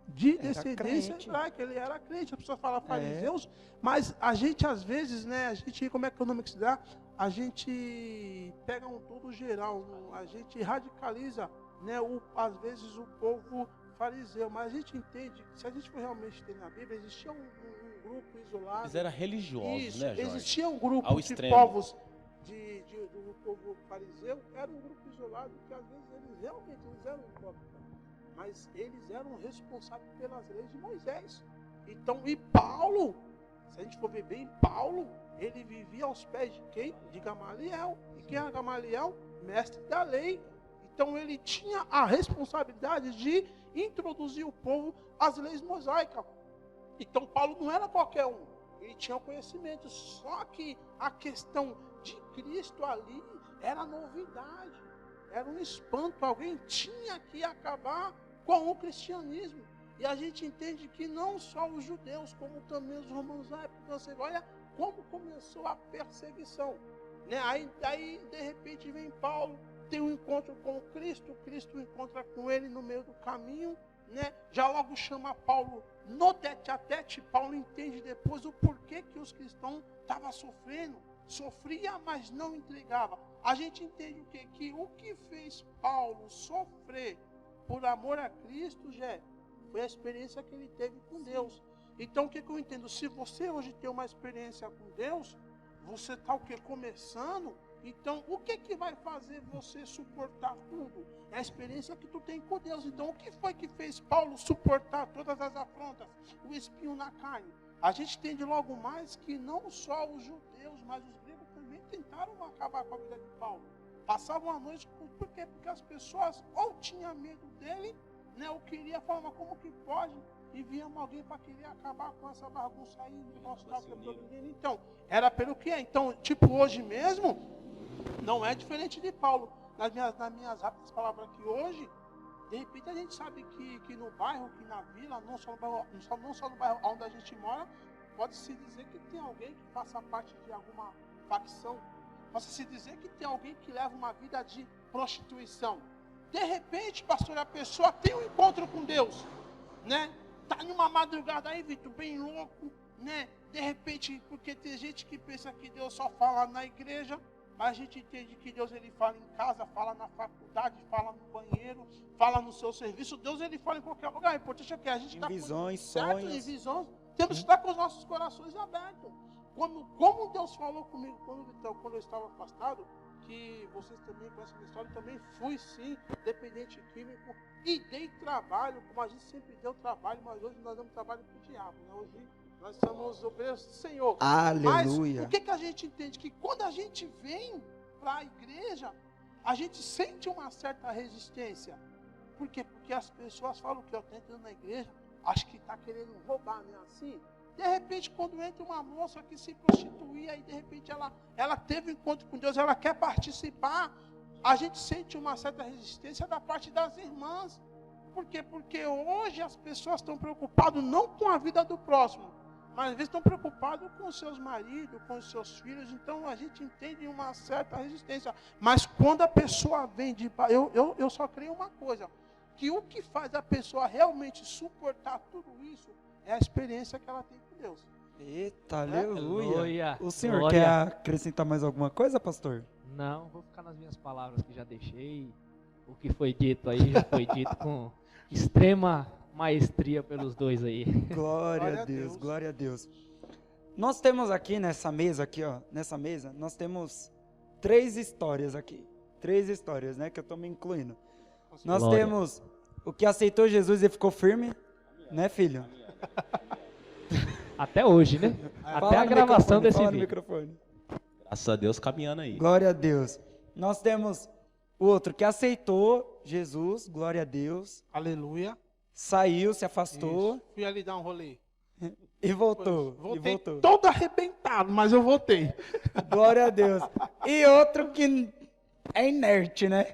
de Era descendência crente. hebraica, ele era crente. A pessoa fala fariseus, mas a gente às vezes, né, a gente, como é que o nome que se dá? A gente pega um todo geral, a gente radicaliza, né, às vezes o povo fariseu, mas a gente entende que se a gente for realmente ter na Bíblia, existia um grupo isolado. Eles eram religiosos, Isso, né, Jorge? existia um grupo Ao de extremo. povos do povo fariseu, era um grupo isolado que às vezes eles realmente eram hipócritas, mas eles eram responsáveis pelas leis de Moisés. Então, e Paulo, se a gente for ver bem, Paulo, ele vivia aos pés de quem? De Gamaliel. E quem era Gamaliel? Mestre da lei. Então ele tinha a responsabilidade de introduzir o povo às leis mosaicas. Então Paulo não era qualquer um. Ele tinha o conhecimento. Só que a questão de Cristo ali era novidade. Era um espanto. Alguém tinha que acabar com o cristianismo. E a gente entende que não só os judeus, como também os romanos na época. Você olha como começou a perseguição. Né? Aí, de repente, vem Paulo, tem um encontro com Cristo encontra com ele no meio do caminho, né? Já logo chama Paulo no tete-a-tete. Paulo entende depois o porquê que os cristãos estavam sofrendo. Sofria, mas não entregava. A gente entende o quê? Que o que fez Paulo sofrer por amor a Cristo, foi a experiência que ele teve com Deus. Então, o que eu entendo? Se você hoje tem uma experiência com Deus, você está o quê? Começando. Então, o que vai fazer você suportar tudo? É a experiência que tu tem com Deus. Então, o que foi que fez Paulo suportar todas as afrontas? O espinho na carne. A gente entende logo mais que não só os judeus, mas os gregos também tentaram acabar com a vida de Paulo. Passavam a noite, por quê? Porque as pessoas ou tinham medo dele, né, ou queria falar, mas como que pode? E víamos alguém para querer acabar com essa bagunça aí, mostrar o que é todo menino. Então, era pelo que é. Então, tipo, hoje mesmo, não é diferente de Paulo. Nas minhas rápidas palavras aqui hoje, de repente a gente sabe que no bairro, que na vila, não só no bairro onde a gente mora, pode-se dizer que tem alguém que faça parte de alguma facção. Pode-se dizer que tem alguém que leva uma vida de prostituição. De repente, pastor, a pessoa tem um encontro com Deus, né? Tá numa madrugada aí, Vitor, bem louco, né? De repente, porque tem gente que pensa que Deus só fala na igreja, mas a gente entende que Deus ele fala em casa, fala na faculdade, fala no banheiro, fala no seu serviço. Deus ele fala em qualquer lugar. O importante é que a gente está com visões, certo, sonhos. em visões. Temos que estar com os nossos corações abertos. Como Deus falou comigo quando eu estava afastado, que vocês também conhecem a minha história, também fui sim dependente químico e dei trabalho, como a gente sempre deu trabalho, mas hoje nós damos trabalho para o diabo, né? Hoje nós somos obreiros do Senhor. Aleluia. Mas o que a gente entende? Que quando a gente vem para a igreja, a gente sente uma certa resistência. Por quê? Porque as pessoas falam que eu estou entrando na igreja, acho que está querendo roubar, né? Assim. De repente, quando entra uma moça que se prostituía e de repente ela teve um encontro com Deus, ela quer participar, a gente sente uma certa resistência da parte das irmãs. Por quê? Porque hoje as pessoas estão preocupadas não com a vida do próximo, mas às vezes estão preocupados com os seus maridos, com os seus filhos. Então a gente entende uma certa resistência. Mas quando a pessoa vem de... Eu só creio uma coisa, que o que faz a pessoa realmente suportar tudo isso é a experiência que ela tem com Deus. Eita, aleluia. Aleluia. O senhor Glória. quer acrescentar mais alguma coisa, pastor? Não, vou ficar nas minhas palavras que já deixei. O que foi dito aí já foi dito com extrema maestria pelos dois aí. Glória a Deus, glória a Deus. Nós temos aqui nessa mesa, nós temos 3 histórias aqui. 3 histórias, né, que eu estou me incluindo. Nós Glória. temos o que aceitou Jesus e ficou firme, né, filho? Até hoje, né? Até Fala a no gravação microfone, desse fala no vídeo. microfone. Graças a Deus caminhando aí. Glória a Deus. Nós temos o outro que aceitou Jesus, glória a Deus, Aleluia. saiu, se afastou Isso. Fui ali dar um rolê. e voltou. Voltei E voltou. todo arrebentado, mas eu voltei. Glória a Deus. E outro que é inerte, né?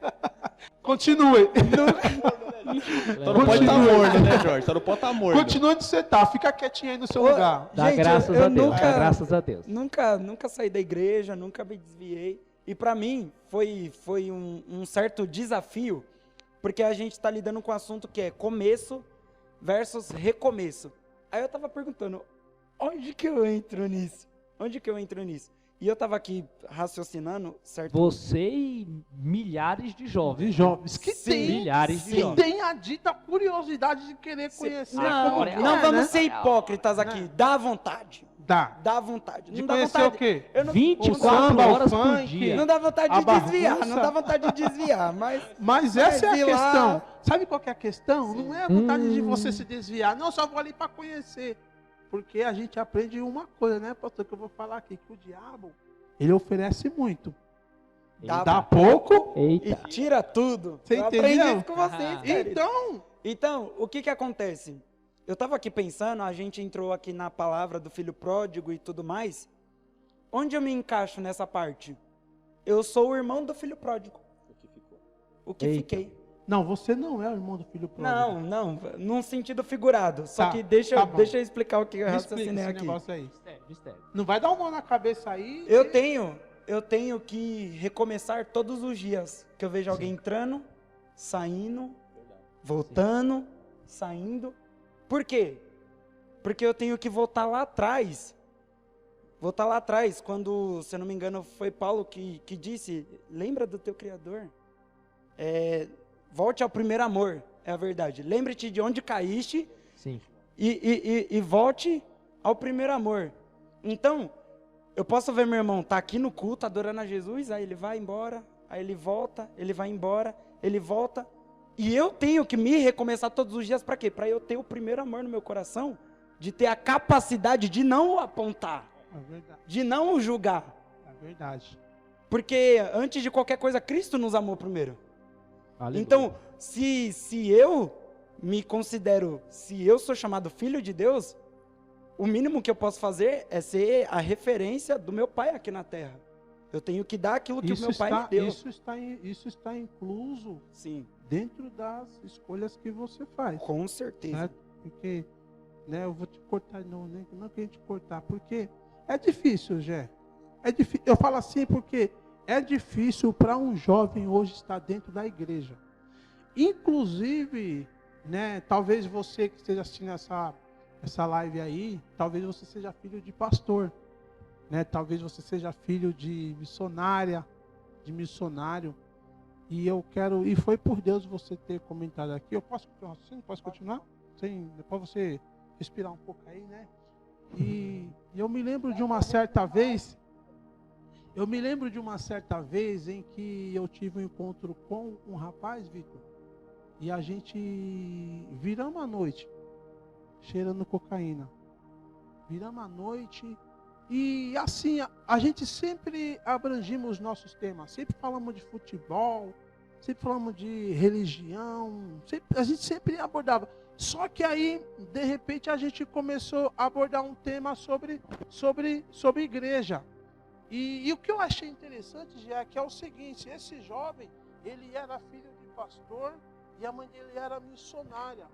Continue. Só não pode estar morno, né, Jorge? Só não pode estar morno. Continue onde você tá. Fica quietinho aí no seu Ô, lugar. Dá Gente, graças eu a Deus, nunca- dá graças a Deus. Nunca saí da igreja, nunca me desviei. E pra mim foi um certo desafio, porque a gente tá lidando com um assunto que é começo versus recomeço. Aí eu tava perguntando, onde que eu entro nisso? Onde que eu entro nisso? E eu tava aqui raciocinando, certo? Você e milhares de De jovens. jovens que Sim, tem, Milhares de sim. que jovens. tem a dita curiosidade de querer conhecer como Não, que não é, vamos né? ser hipócritas aqui. Dá vontade. Dá. Dá vontade. De Não dá conhecer vontade. o quê? Eu não, 24 O samba, o horas por funk. dia. não dá vontade A de desviar, bagunça. não dá vontade de desviar, Mas essa é a ir lá- questão. Sabe qual que é a questão? Não é a vontade de você se desviar. Não, só vou ali para conhecer. Porque a gente aprende uma coisa, né, pastor, que eu vou falar aqui, que o diabo, ele oferece muito. Dá Dá pouco. e Eita. tira tudo. Você eu entendeu? aprendi isso com vocês, querido. Então, Então, o que acontece? Eu estava aqui pensando, a gente entrou aqui na palavra do filho pródigo e tudo mais. Onde eu me encaixo nessa parte? Eu sou o irmão do filho pródigo. O que Eita. fiquei. não, você não é o irmão do filho pródigo. Não, num sentido figurado. Só Tá, que deixa tá bom. eu explicar o que eu Me explica raciocinei esse aqui. negócio aí. Mistério. Não vai dar uma mão na cabeça aí. Eu tenho que recomeçar todos os dias. Que eu vejo alguém entrando, saindo, voltando, saindo. Por quê? Porque eu tenho que voltar lá atrás. Voltar lá atrás, quando, se eu não me engano, foi Paulo que disse, lembra do teu Criador. Volte ao primeiro amor, é a verdade. Lembre-te de onde caíste Sim. e volte ao primeiro amor. Então, eu posso ver meu irmão tá aqui no culto, adorando a Jesus, aí ele vai embora, aí ele volta, ele vai embora, ele volta. E eu tenho que me recomeçar todos os dias para quê? Para eu ter o primeiro amor no meu coração, de ter a capacidade de não apontar, É verdade. de não julgar. É verdade. Porque antes de qualquer coisa, Cristo nos amou primeiro. Aleluia. Então, se eu me considero, se eu sou chamado filho de Deus, o mínimo que eu posso fazer é ser a referência do meu pai aqui na terra. Eu tenho que dar aquilo que o meu pai me deu. Isso está incluso Sim, dentro das escolhas que você faz. com certeza. Certo? Porque, né, eu vou te cortar, não queria te cortar, porque é difícil, Gé. É difícil. Eu falo assim porque é difícil para um jovem hoje estar dentro da igreja. Inclusive, né, talvez você que esteja assistindo essa live aí, talvez você seja filho de pastor, né? Talvez você seja filho de missionária, de missionário. E foi por Deus você ter comentado aqui. Eu posso continuar? Você não pode continuar? Sim, depois você respirar um pouco aí, né? E eu me lembro de uma certa vez. Em que eu tive um encontro com um rapaz, Vitor, e a gente viramos a noite cheirando cocaína. Viramos a noite e assim, a gente sempre abrangimos os nossos temas, sempre falamos de futebol, sempre falamos de religião, a gente sempre abordava. Só que aí, de repente, a gente começou a abordar um tema sobre igreja. E o que eu achei interessante, já é que é o seguinte, esse jovem, ele era filho de pastor e a mãe dele era missionária.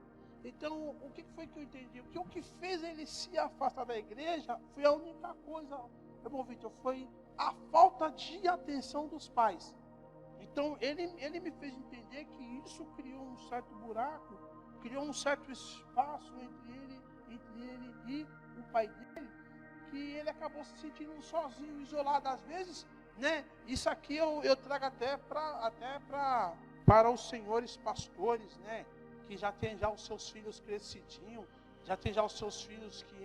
Então, o que foi que eu entendi? O que fez ele se afastar da igreja foi a única coisa, irmão Vitor, foi a falta de atenção dos pais. Então, ele me fez entender que isso criou um certo buraco, criou um certo espaço entre ele e o pai dele, que ele acabou se sentindo sozinho, isolado. Às vezes, né? Isso aqui eu trago até para os senhores pastores, né? Que já tem já os seus filhos crescidinhos, já tem já os seus filhos que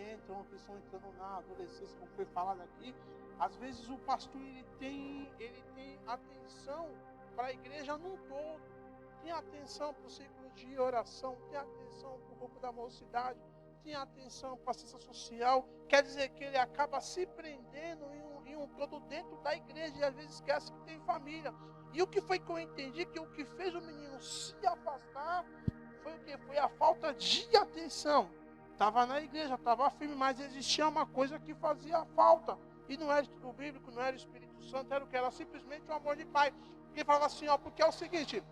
estão entrando na adolescência, como foi falado aqui. Às vezes o pastor ele tem atenção para a igreja num todo, tem atenção para o ciclo de oração, tem atenção para o grupo da mocidade, tem atenção para assistência social, quer dizer que ele acaba se prendendo em um todo dentro da igreja e às vezes esquece que tem família. E o que foi que eu entendi? Que o que fez o menino se afastar foi o quê? Foi a falta de atenção. Estava na igreja, estava firme, mas existia uma coisa que fazia falta. E não era estudo bíblico, não era o Espírito Santo, era o que? Era simplesmente o amor de pai. Ele falava assim, ó, porque é o seguinte,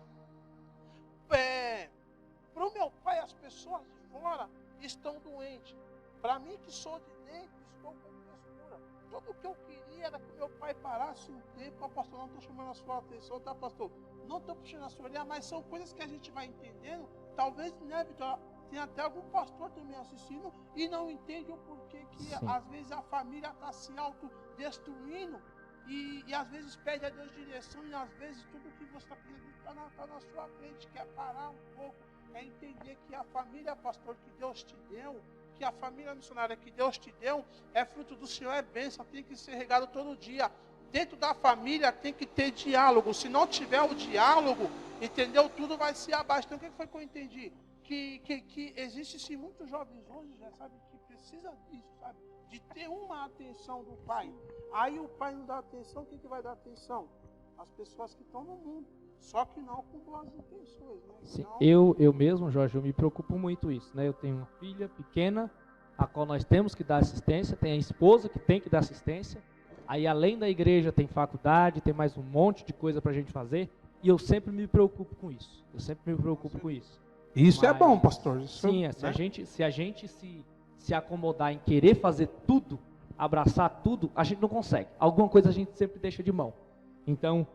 para o meu pai as pessoas de fora estão doentes. Para mim que sou de dentro, estou com frescura. Tudo o que eu queria era que meu pai parasse um tempo. Pastor, não estou chamando a sua atenção, tá, pastor? Não estou puxando a sua orelha, mas são coisas que a gente vai entendendo. Talvez, né, Vitor, tem até algum pastor também assistindo e não entende o porquê que Sim. às vezes a família está se autodestruindo e às vezes pede a Deus direção e às vezes tudo que você está pedindo está na sua frente, quer parar um pouco, é entender que a família, pastor, que Deus te deu, que a família missionária que Deus te deu, é fruto do Senhor, é bênção, tem que ser regado todo dia. Dentro da família tem que ter diálogo, se não tiver o diálogo, entendeu? Tudo vai se abaixo. Então o que foi que eu entendi? Que existe sim muitos jovens hoje, já sabe, que precisa disso, sabe? De ter uma atenção do pai. Aí o pai não dá atenção, quem que vai dar atenção? As pessoas que estão no mundo. Só que não com boas intenções, né? Sim, Então, eu mesmo, Jorge, eu me preocupo muito isso, né? Eu tenho uma filha pequena, a qual nós temos que dar assistência, tem a esposa que tem que dar assistência, aí além da igreja tem faculdade, tem mais um monte de coisa pra gente fazer, e eu sempre me preocupo com isso, isso é Mas, bom, pastor. Isso, sim, se a gente se acomodar em querer fazer tudo, abraçar tudo, a gente não consegue, alguma coisa a gente sempre deixa de mão. Então,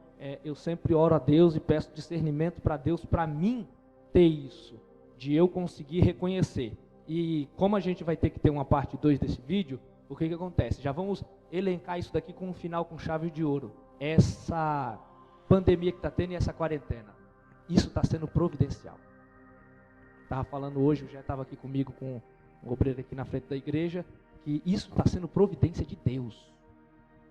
eu sempre oro a Deus e peço discernimento para Deus, para mim ter isso, de eu conseguir reconhecer. E como a gente vai ter que ter uma parte 2 desse vídeo, o que acontece? Já vamos elencar isso daqui com um final com chave de ouro. Essa pandemia que está tendo e essa quarentena, isso está sendo providencial. Estava falando hoje, já estava aqui comigo com um obreiro aqui na frente da igreja, que isso está sendo providência de Deus.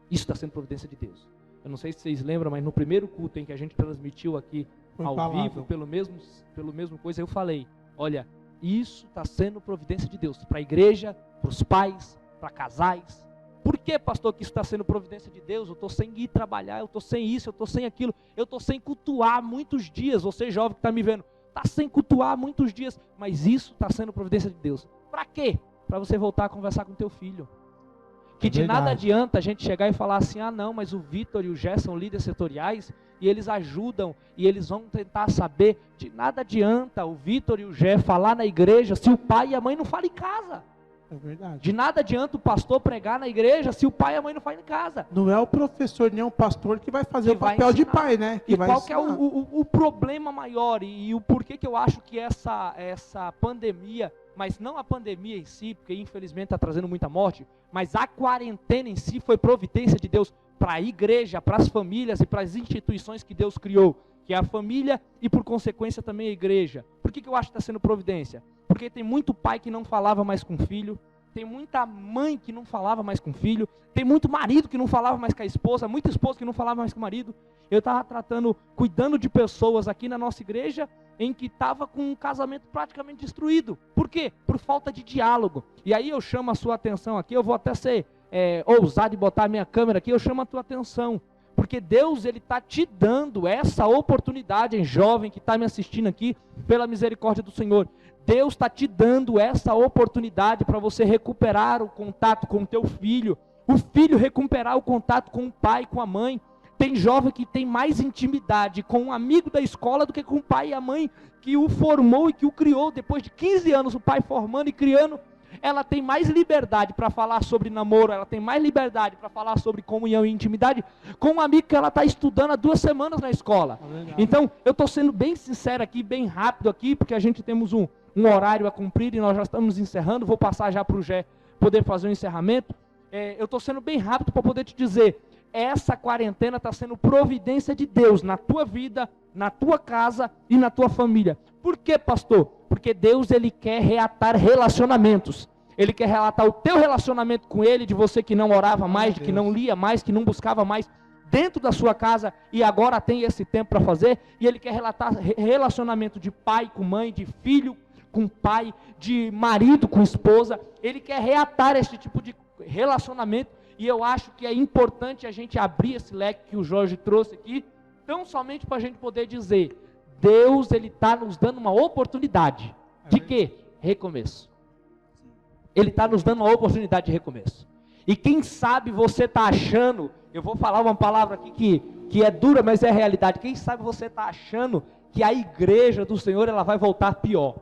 Isso está sendo providência de Deus. Eu não sei se vocês lembram, mas no primeiro culto em que a gente transmitiu aqui ao vivo, pelo mesmo coisa, eu falei, olha, isso está sendo providência de Deus, para a igreja, para os pais, para casais. Por que, pastor, que isso está sendo providência de Deus? Eu estou sem ir trabalhar, eu estou sem isso, eu estou sem aquilo, eu estou sem cultuar muitos dias. Você jovem que está me vendo, está sem cultuar muitos dias, mas isso está sendo providência de Deus. Para quê? Para você voltar a conversar com teu filho. Que de nada adianta a gente chegar e falar assim, ah não, mas o Vitor e o Gé são líderes setoriais e eles ajudam e eles vão tentar saber. De nada adianta o Vitor e o Gé falar na igreja se o pai e a mãe não falam em casa. É verdade. De nada adianta o pastor pregar na igreja se o pai e a mãe não falam em casa. Não é o professor nem o pastor que vai fazer o papel de pai, né? E qual que é o problema maior e o porquê que eu acho que essa pandemia, mas não a pandemia em si, porque infelizmente está trazendo muita morte, mas a quarentena em si foi providência de Deus para a igreja, para as famílias e para as instituições que Deus criou, que é a família e por consequência também a igreja. Por que eu acho que está sendo providência? Porque tem muito pai que não falava mais com o filho, tem muita mãe que não falava mais com o filho, tem muito marido que não falava mais com a esposa, muita esposa que não falava mais com o marido. Eu estava cuidando de pessoas aqui na nossa igreja em que estava com um casamento praticamente destruído. Por quê? Por falta de diálogo. E aí eu chamo a sua atenção aqui, eu vou até ser ousado e botar a minha câmera aqui, eu chamo a tua atenção. Porque Deus, Ele está te dando essa oportunidade, hein, jovem que está me assistindo aqui, pela misericórdia do Senhor. Deus está te dando essa oportunidade para você recuperar o contato com o teu filho, o filho recuperar o contato com o pai, com a mãe. Tem jovem que tem mais intimidade com um amigo da escola do que com o pai e a mãe que o formou e que o criou. Depois de 15 anos, o pai formando e criando, ela tem mais liberdade para falar sobre namoro, ela tem mais liberdade para falar sobre comunhão e intimidade com um amigo que ela está estudando há 2 semanas na escola. Então, eu estou sendo bem sincero aqui, bem rápido aqui, porque a gente temos um horário a cumprir e nós já estamos encerrando. Vou passar já para o Gé poder fazer o encerramento. Eu estou sendo bem rápido para poder te dizer, essa quarentena está sendo providência de Deus na tua vida, na tua casa e na tua família. Por quê, pastor? Porque Deus, Ele quer reatar relacionamentos. Ele quer relatar o teu relacionamento com Ele, de você que não orava mais, de que não lia mais, que não buscava mais, dentro da sua casa e agora tem esse tempo para fazer. E Ele quer relatar relacionamento de pai com mãe, de filho com pai, de marido com esposa. Ele quer reatar esse tipo de relacionamento, e eu acho que é importante a gente abrir esse leque que o Jorge trouxe aqui, tão somente para a gente poder dizer, Deus, Ele está nos dando uma oportunidade. De quê? Recomeço. Ele está nos dando uma oportunidade de recomeço. E quem sabe você está achando, eu vou falar uma palavra aqui que é dura, mas é realidade. Quem sabe você está achando que a igreja do Senhor, ela vai voltar pior.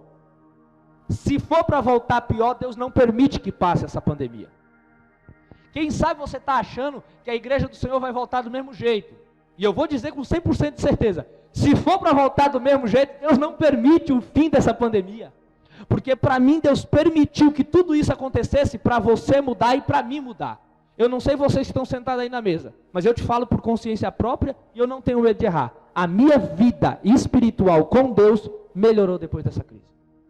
Se for para voltar pior, Deus não permite que passe essa pandemia. Quem sabe você está achando que a igreja do Senhor vai voltar do mesmo jeito. E eu vou dizer com 100% de certeza, se for para voltar do mesmo jeito, Deus não permite o fim dessa pandemia. Porque para mim Deus permitiu que tudo isso acontecesse para você mudar e para mim mudar. Eu não sei vocês que estão sentados aí na mesa, mas eu te falo por consciência própria e eu não tenho medo de errar. A minha vida espiritual com Deus melhorou depois dessa crise.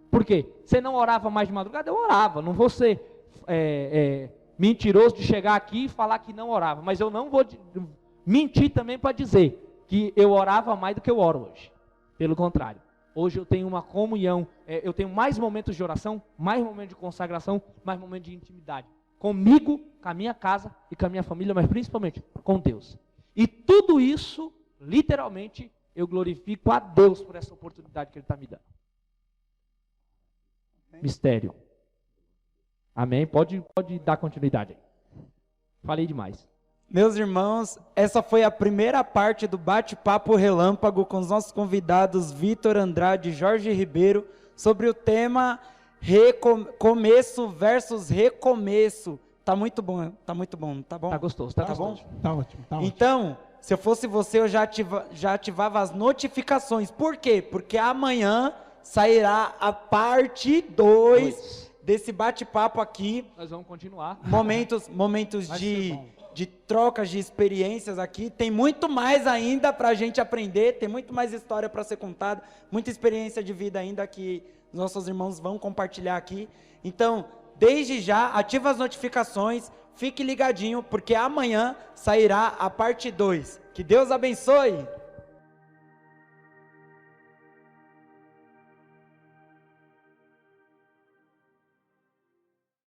Por quê? Você não orava mais de madrugada? Eu orava, não vou ser mentiroso de chegar aqui e falar que não orava, mas eu não vou mentir também para dizer que eu orava mais do que eu oro hoje. Pelo contrário. Hoje eu tenho uma comunhão, eu tenho mais momentos de oração, mais momentos de consagração, mais momentos de intimidade. Comigo, com a minha casa e com a minha família, mas principalmente com Deus. E tudo isso, literalmente, eu glorifico a Deus por essa oportunidade que Ele está me dando. Mistério. Amém? Pode dar continuidade aí. Falei demais. Meus irmãos, essa foi a primeira parte do bate-papo relâmpago com os nossos convidados Vitor Andrade e Jorge Ribeiro sobre o tema começo versus recomeço. Tá muito bom, tá muito bom, tá bom? Tá gostoso, tá bom? Tá ótimo, tá ótimo. Então, se eu fosse você, eu já ativava as notificações. Por quê? Porque amanhã sairá a parte 2 desse bate-papo aqui. Nós vamos continuar. Momentos de trocas de experiências aqui, tem muito mais ainda para a gente aprender, tem muito mais história para ser contada, muita experiência de vida ainda que nossos irmãos vão compartilhar aqui. Então, desde já, ativa as notificações, fique ligadinho, porque amanhã sairá a parte 2. Que Deus abençoe!